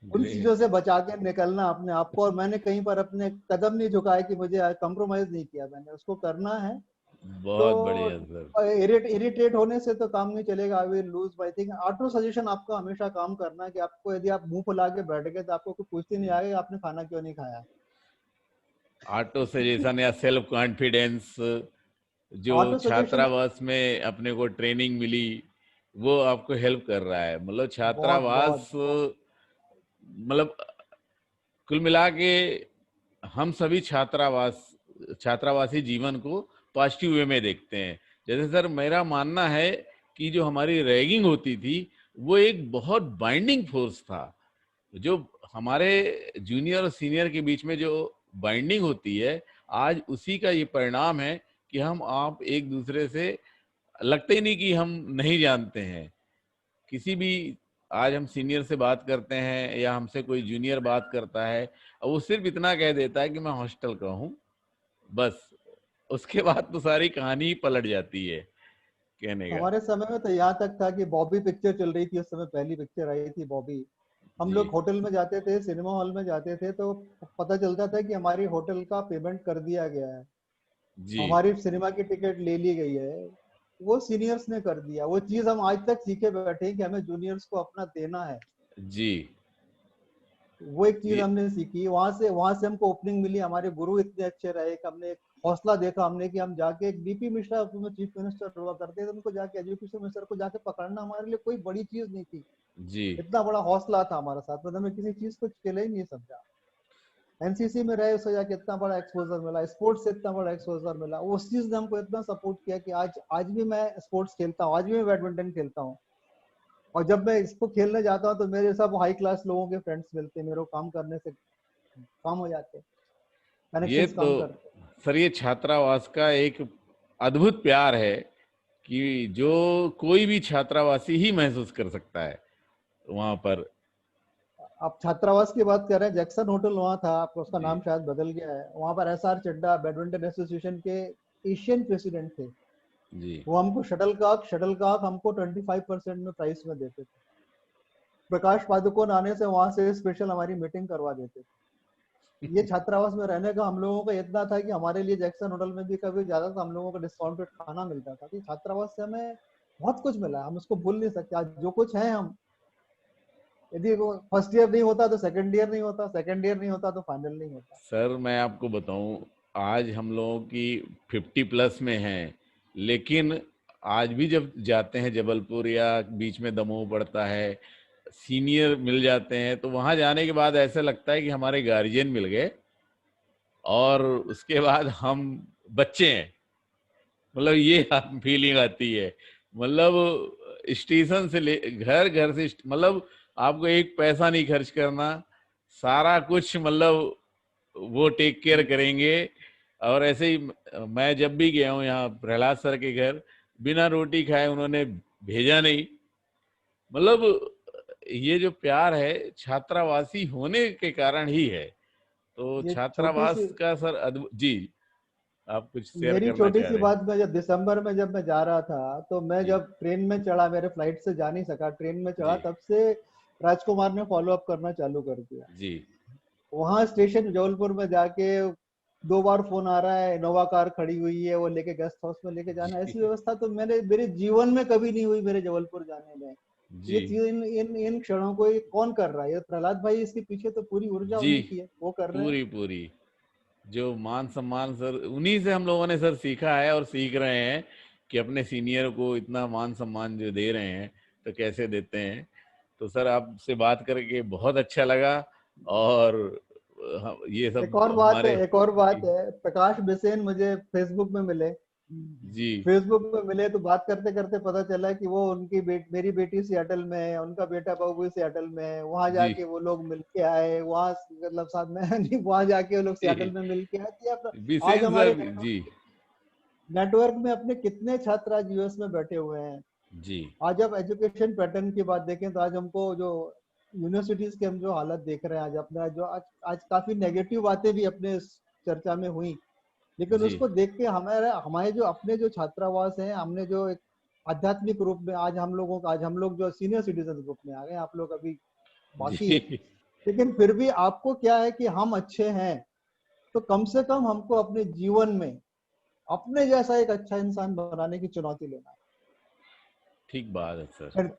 उन चीजों ग्रेट। से बचा के निकलना अपने आप को। और मैंने कहीं पर अपने कदम नहीं झुकाए कि मुझे कॉम्प्रोमाइज नहीं किया, मैंने उसको करना है। तो बहुत बढ़िया सर। इरिटेट होने से तो काम नहीं चलेगा, I will lose my thing. Auto suggestion आपको हमेशा काम करना है कि आपको, यदि आप मुंह फुला के बैठ गए तो आपको कोई पूछते नहीं आएगा आपने खाना क्यों नहीं खाया। ऑटो सजेशन या सेल्फ कॉन्फिडेंस जो ऑटो सजेशन छात्रावास में अपने को ट्रेनिंग मिली, वो आपको हेल्प कर रहा है। मतलब बहुत छात्रावास बहुत मतलब कुल मिला के हम सभी छात्रावासी जीवन को पॉजिटिव वे में देखते हैं। जैसे सर मेरा मानना है कि जो हमारी रैगिंग होती थी वो एक बहुत बाइंडिंग फोर्स था। जो हमारे जूनियर और सीनियर के बीच में जो बाइंडिंग होती है, आज उसी का ये परिणाम है कि हम आप एक दूसरे से लगता ही नहीं कि हम नहीं जानते हैं। किसी भी, आज हम सीनियर से बात करते हैं या हमसे कोई जूनियर बात करता है और वो सिर्फ इतना कह देता है कि मैं हॉस्टल का हूँ, बस उसके बाद तो सारी कहानी ही पलट जाती है कहने का। हमारे समय में तो यहाँ तक था कि बॉबी पिक्चर चल रही थी उस समय, पहली पिक्चर आई थी बॉबी। हम जी लोग होटल में जाते थे, सिनेमा हॉल में जाते थे, तो पता चलता था कि हमारी होटल का पेमेंट कर दिया गया है, जी हमारी सिनेमा की टिकट ले ली गई है। वो सीनियर्स ने कर दिया। वो चीज हम आज तक सीखे बैठे हैं कि हमें जूनियर्स को अपना देना है। जी। वो एक चीज ये हमने सीखी, वहां से हमको ओपनिंग मिली। हमारे गुरु इतने अच्छे रहे कि हमने एक हौसला देखा हमने कि हम जाके, एक डीपी मिश्रा उसमें चीफ मिनिस्टर हुआ करते थे, उनको जाके, एजुकेशन मिनिस्टर को जाके पकड़ना हमारे लिए कोई बड़ी चीज नहीं थी। जी इतना बड़ा हौसला था हमारे साथ, मतलब हमें किसी चीज को अकेले ही नहीं समझा। एनसीसी में रहे, उससे जाके इतना बड़ा एक्सपोजर मिला, स्पोर्ट्स से इतना बड़ा एक्सपोजर मिला, उस चीज ने हमको इतना सपोर्ट किया कि आज भी मैं स्पोर्ट्स खेलता हूँ, आज भी मैं बैडमिंटन खेलता हूँ। और जब मैं इसको खेलने जाता हूँ तो मेरे सब हाई क्लास लोगों के फ्रेंड्स मिलते हैं, मेरे को काम करने से काम हो जाते हैं, ये कनेक्शंस तो काम करते हैं। सर ये छात्रावास का एक अद्भुत प्यार है कि जो कोई भी छात्रावासी ही महसूस कर सकता है वहां पर। आप छात्रावास की बात कर रहे हैं, जैक्सन होटल वहाँ था, आपको उसका जी नाम शायद बदल गया है। वहाँ पर एसआर चड्डा बैडमिंटन एसोसिएशन के एशियन प्रेसिडेंट थे। जी वो हमको शटल कॉक हमको 25% में प्राइस में देते थे। प्रकाश पादुकोण आने से वहां से स्पेशल हमारी मीटिंग करवा देते थे। ये छात्रावास में रहने का हम लोगों का इतना था कि हमारे लिए जैक्सन होटल में भी कभी ज्यादा था, हम लोगों को डिस्काउंटेड खाना मिलता था। कि छात्रावास से हमें बहुत कुछ मिला, हम उसको भूल नहीं सकते। आज जो कुछ है हम यदि वो फर्स्ट ईयर नहीं होता तो सेकंड ईयर नहीं होता, सेकंड ईयर नहीं होता तो फाइनल नहीं होता। सर मैं आपको बताऊं, आज हम लोगों की 50+ में हैं, लेकिन आज भी जब जाते हैं जबलपुर या बीच में दमोह पड़ता है, सीनियर मिल जाते हैं, तो वहां जाने के बाद ऐसा लगता है कि हमारे गार्जियन मिल गए और उसके बाद हम बच्चे हैं। मतलब ये फीलिंग आती है। मतलब स्टेशन से ले घर, घर से मतलब आपको एक पैसा नहीं खर्च करना, सारा कुछ मतलब वो टेक केयर करेंगे। और ऐसे ही मैं जब भी गया हूँ यहाँ प्रहलाद सर के घर, बिना रोटी खाए उन्होंने भेजा नहीं। मतलब ये जो प्यार है छात्रावासी होने के कारण ही है। तो ये छोटी सी, छात्रावास का सर अद्भुत जी, आप कुछ शेयर मेरी करना छोटी चाह सी रहे हैं? बात, में जब दिसंबर में जब मैं जा रहा था, तो मैं जी जब ट्रेन में चढ़ा, मेरे फ्लाइट से जा नहीं सका, ट्रेन में चढ़ा, जी तब से राजकुमार ने फॉलो अप करना चालू कर दिया। जी वहां स्टेशन जबलपुर में जाके 2 बार फोन आ रहा है, इनोवा कार खड़ी हुई है, वो लेके गेस्ट हाउस में लेके जाना, ऐसी जी व्यवस्था तो मैंने मेरे जीवन में कभी नहीं हुई मेरे जबलपुर जाने में। जी ये चीज, इन क्षणों को ये कौन कर रहा है? ये प्रहलाद भाई, इसके पीछे तो पूरी ऊर्जा जी, उन्हीं की है, वो कर रहे हैं। पूरी पूरी जो मान सम्मान सर, उन्हीं से हम लोगों ने सर सीखा है और सीख रहे हैं कि अपने सीनियर को इतना मान सम्मान जो दे रहे हैं तो कैसे देते हैं। तो सर आपसे बात करके बहुत अच्छा लगा। और ये एक सब और बात है, हमारे एक और बात जी है, प्रकाश बिसेन मुझे फेसबुक में मिले। जी फेसबुक में मिले तो बात करते करते पता चला कि वो उनकी मेरी बेटी सियाटल में है, उनका बेटा बहू भी सियाटल में है, वहां जी जाके वो लोग मिल के आए, वहां मतलब साथ में नहीं, वहां जाके वो लोग सियाटल में मिल के आए। तो आज बिसेन हमारे सर जी नेटवर्क में अपने कितने छात्र आज यूएस में बैठे हुए हैं। जी आज आप एजुकेशन पैटर्न की बात देखें तो आज हमको जो यूनिवर्सिटीज के हम जो हालत देख रहे हैं, आज अपना जो आज काफी नेगेटिव बातें भी अपने इस चर्चा में हुई, लेकिन जी उसको देख के हमारे हमारे जो अपने जो छात्रावास हैं, हमने जो एक आध्यात्मिक रूप में आज हम लोगों का, आज हम लोग जो सीनियर सिटीजन ग्रुप में आ गए, आप लोग अभी बाकी है, जी लेकिन फिर भी आपको क्या है कि हम अच्छे हैं, तो कम से कम हमको अपने जीवन में अपने जैसा एक अच्छा इंसान बनाने की चुनौती लेना ठीक बात है सर। है।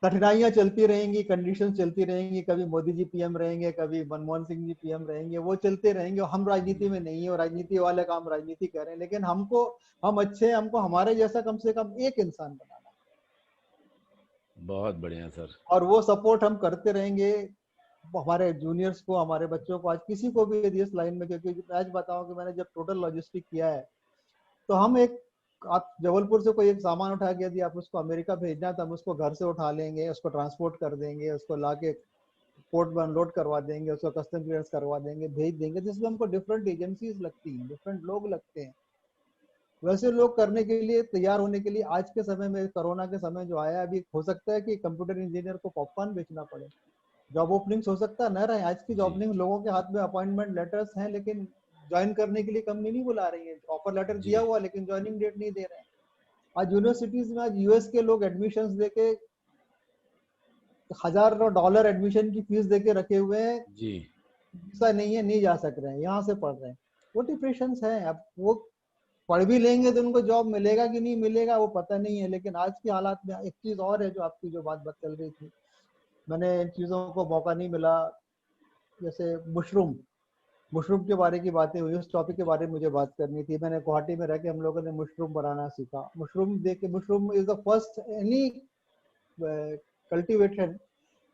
कठिनाइयां चलती रहेंगी, कंडीशन चलती रहेंगी, कभी मोदी जी पीएम रहेंगे, कभी मनमोहन सिंह जी पीएम रहेंगे, वो चलते रहेंगे। हम राजनीति में नहीं है, और राजनीति वाले काम राजनीति करें, लेकिन हमको, हम अच्छे हैं, हमको हमारे जैसा कम से कम एक इंसान बनाना बहुत बढ़िया सर। है। और वो सपोर्ट हम करते रहेंगे हमारे जूनियर्स को, हमारे बच्चों को, आज किसी को भी यदि इस लाइन में, क्योंकि आज बताऊं कि मैंने जब टोटल लॉजिस्टिक किया है, तो हम एक, आप जबलपुर से कोई एक सामान उठा के यदि आप उसको अमेरिका भेजना है, तो हम उसको घर से उठा लेंगे, उसको ट्रांसपोर्ट कर देंगे, उसको लाके पोर्ट में अनलोड करवा देंगे, उसको कस्टम क्लियरेंस करवा देंगे, भेज देंगे, जिसमें हमको डिफरेंट एजेंसीज लगती हैं, डिफरेंट लोग लगते हैं। वैसे लोग करने के लिए, तैयार होने के लिए, आज के समय में, कोरोना के समय जो आया, अभी हो सकता है कि कंप्यूटर इंजीनियर को पॉपकॉर्न बेचना पड़े, जॉब ओपनिंग्स हो सकता है न रहे। आज की जॉब जी ओपनिंग, लोगों के हाथ में अपॉइंटमेंट लेटर्स हैं, लेकिन ज्वाइन करने के लिए कंपनी नहीं बुला रही है, ऑफर लेटर दिया जी हुआ लेकिन ज्वाइनिंग डेट नहीं दे रहे हैं। आज यूनिवर्सिटीज में, आज यूएस के लोग एडमिशन्स देके $1000 एडमिशन की फीस देके रखे हुए हैं, जी वीसा नहीं है, नहीं जा सक रहे हैं, यहाँ से पढ़ रहे हैं। वो डिप्रेशन है। अब वो पढ़ भी लेंगे तो उनको जॉब मिलेगा कि नहीं मिलेगा वो पता नहीं है। लेकिन आज की हालात में एक चीज और है, जो आपकी जो बात चल रही थी, मैंने इन चीजों को मौका नहीं मिला, जैसे मशरूम, मशरूम के बारे की बातें हुई, उस टॉपिक के बारे में मुझे बात करनी थी। मैंने गुवाहाटी में रह के हम लोगों ने मशरूम बनाना सीखा। मशरूम देख के, mushroom is the first any cultivation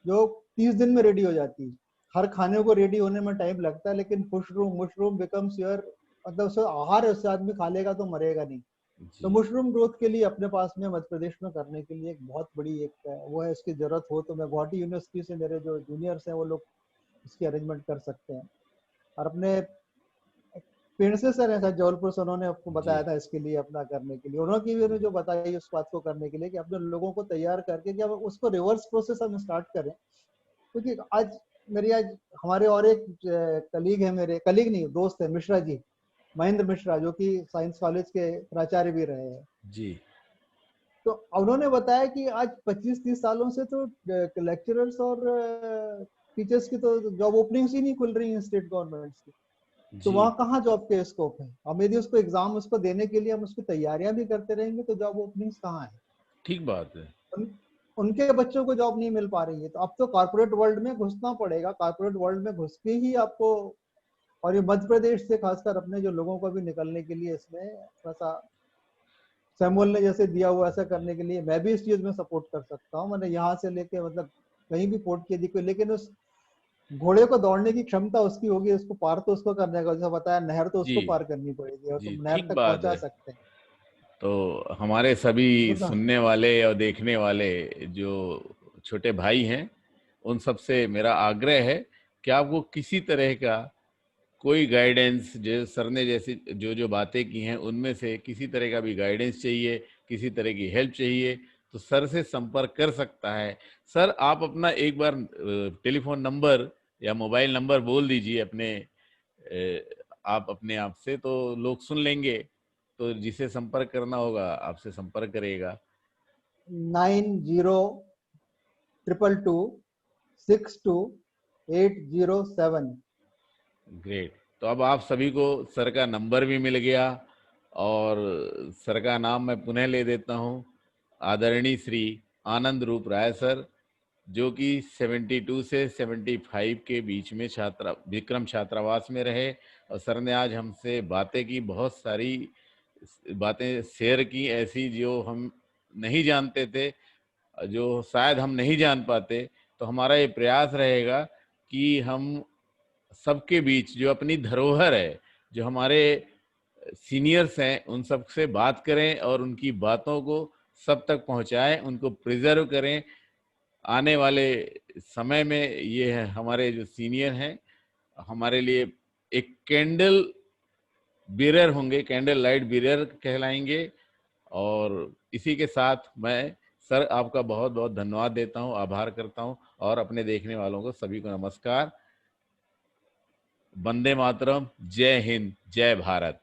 जो 30 दिन में रेडी हो जाती है। हर खाने को रेडी होने में टाइम लगता है, लेकिन मशरूम, मशरूम बिकम्स योर, मतलब उसका आहार है, उससे आदमी खा लेगा तो मरेगा नहीं। तो जी मशरूम ग्रोथ के लिए अपने पास में मध्य प्रदेश में करने के लिए एक बहुत बड़ी एक वो है, इसकी जरूरत हो तो मैं गुवाहाटी यूनिवर्सिटी से, मेरे जो जूनियर्स हैं वो लोग इसकी अरेंजमेंट कर सकते हैं। और अपने प्रिंसेस सर ऐसा जबलपुर से, उन्होंने आपको जी बताया था इसके लिए, अपना करने के लिए, उन्होंने भी जो बताई उस बात को करने के लिए कि अपने लोगों को तैयार करके कि अब उसको रिवर्स प्रोसेस हम स्टार्ट करें। क्योंकि आज मेरी, आज हमारे और एक कलीग है, मेरे कलीग नहीं, दोस्त है, मिश्रा जी, महेंद्र मिश्रा, जो कि साइंस कॉलेज के प्राचार्य भी रहे हैं। जी तो उन्होंने बताया कि आज 25-30 सालों से तो लेक्चरर्स और टीचर्स की तो जॉब ओपनिंग्स ही नहीं खुल रही हैं स्टेट गवर्नमेंट्स की। तो जी वहाँ कहाँ जॉब के स्कोप है? हम यदि उसको एग्जाम उसको देने के लिए हम उसकी तैयारियां भी करते रहेंगे तो जॉब ओपनिंग्स कहाँ है? ठीक बात है। उनके बच्चों को जॉब नहीं मिल पा रही है। तो अब तो कॉर्पोरेट वर्ल्ड में घुसना पड़ेगा, कॉर्पोरेट वर्ल्ड में घुस के ही आपको, और ये मध्य प्रदेश से खासकर अपने जो लोगों को भी निकलने के लिए इसमें थोड़ा सा सैमुअल ने जैसे दिया हुआ ऐसा करने के लिए मैं भी इस चीज में सपोर्ट कर सकता हूँ। मैंने यहाँ से लेके मतलब कहीं भी पोर्ट की थी, लेकिन उस घोड़े को दौड़ने की क्षमता उसकी होगी, उसको पार तो उसको करने का, जैसा बताया नहर तो जी उसको पार करनी पड़ेगी और जी, तुम नहर ठीक तक बात पहुंचा है। सकते हैं। तो हमारे सभी तो सुनने वाले और देखने वाले जो छोटे भाई हैं, उन सबसे मेरा आग्रह है कि आपको किसी तरह का कोई गाइडेंस, जो सर ने जैसी जो जो बातें की हैं उनमें से किसी तरह का भी गाइडेंस चाहिए, किसी तरह की हेल्प चाहिए, तो सर से संपर्क कर सकता है। सर, आप अपना एक बार टेलीफोन नंबर या मोबाइल नंबर बोल दीजिए अपने, आप अपने आप से, तो लोग सुन लेंगे, तो जिसे संपर्क करना होगा आपसे संपर्क करेगा। 9022622807। ग्रेट। तो अब आप सभी को सर का नंबर भी मिल गया, और सर का नाम मैं पुनः ले देता हूँ, आदरणीय श्री आनंद रूप राय सर, जो कि 72 से 75 के बीच में छात्रा विक्रम छात्रावास में रहे। और सर ने आज हमसे बातें की, बहुत सारी बातें शेयर की ऐसी जो हम नहीं जानते थे, जो शायद हम नहीं जान पाते। तो हमारा ये प्रयास रहेगा कि हम सबके बीच जो अपनी धरोहर है, जो हमारे सीनियर्स हैं, उन सब से बात करें और उनकी बातों को सब तक पहुंचाएं, उनको प्रिजर्व करें। आने वाले समय में ये है, हमारे जो सीनियर हैं हमारे लिए एक कैंडल बीरर होंगे, कैंडल लाइट बीरर कहलाएंगे। और इसी के साथ मैं सर आपका बहुत बहुत धन्यवाद देता हूं, आभार करता हूं, और अपने देखने वालों को सभी को नमस्कार। वंदे मातरम, जय हिंद, जय भारत।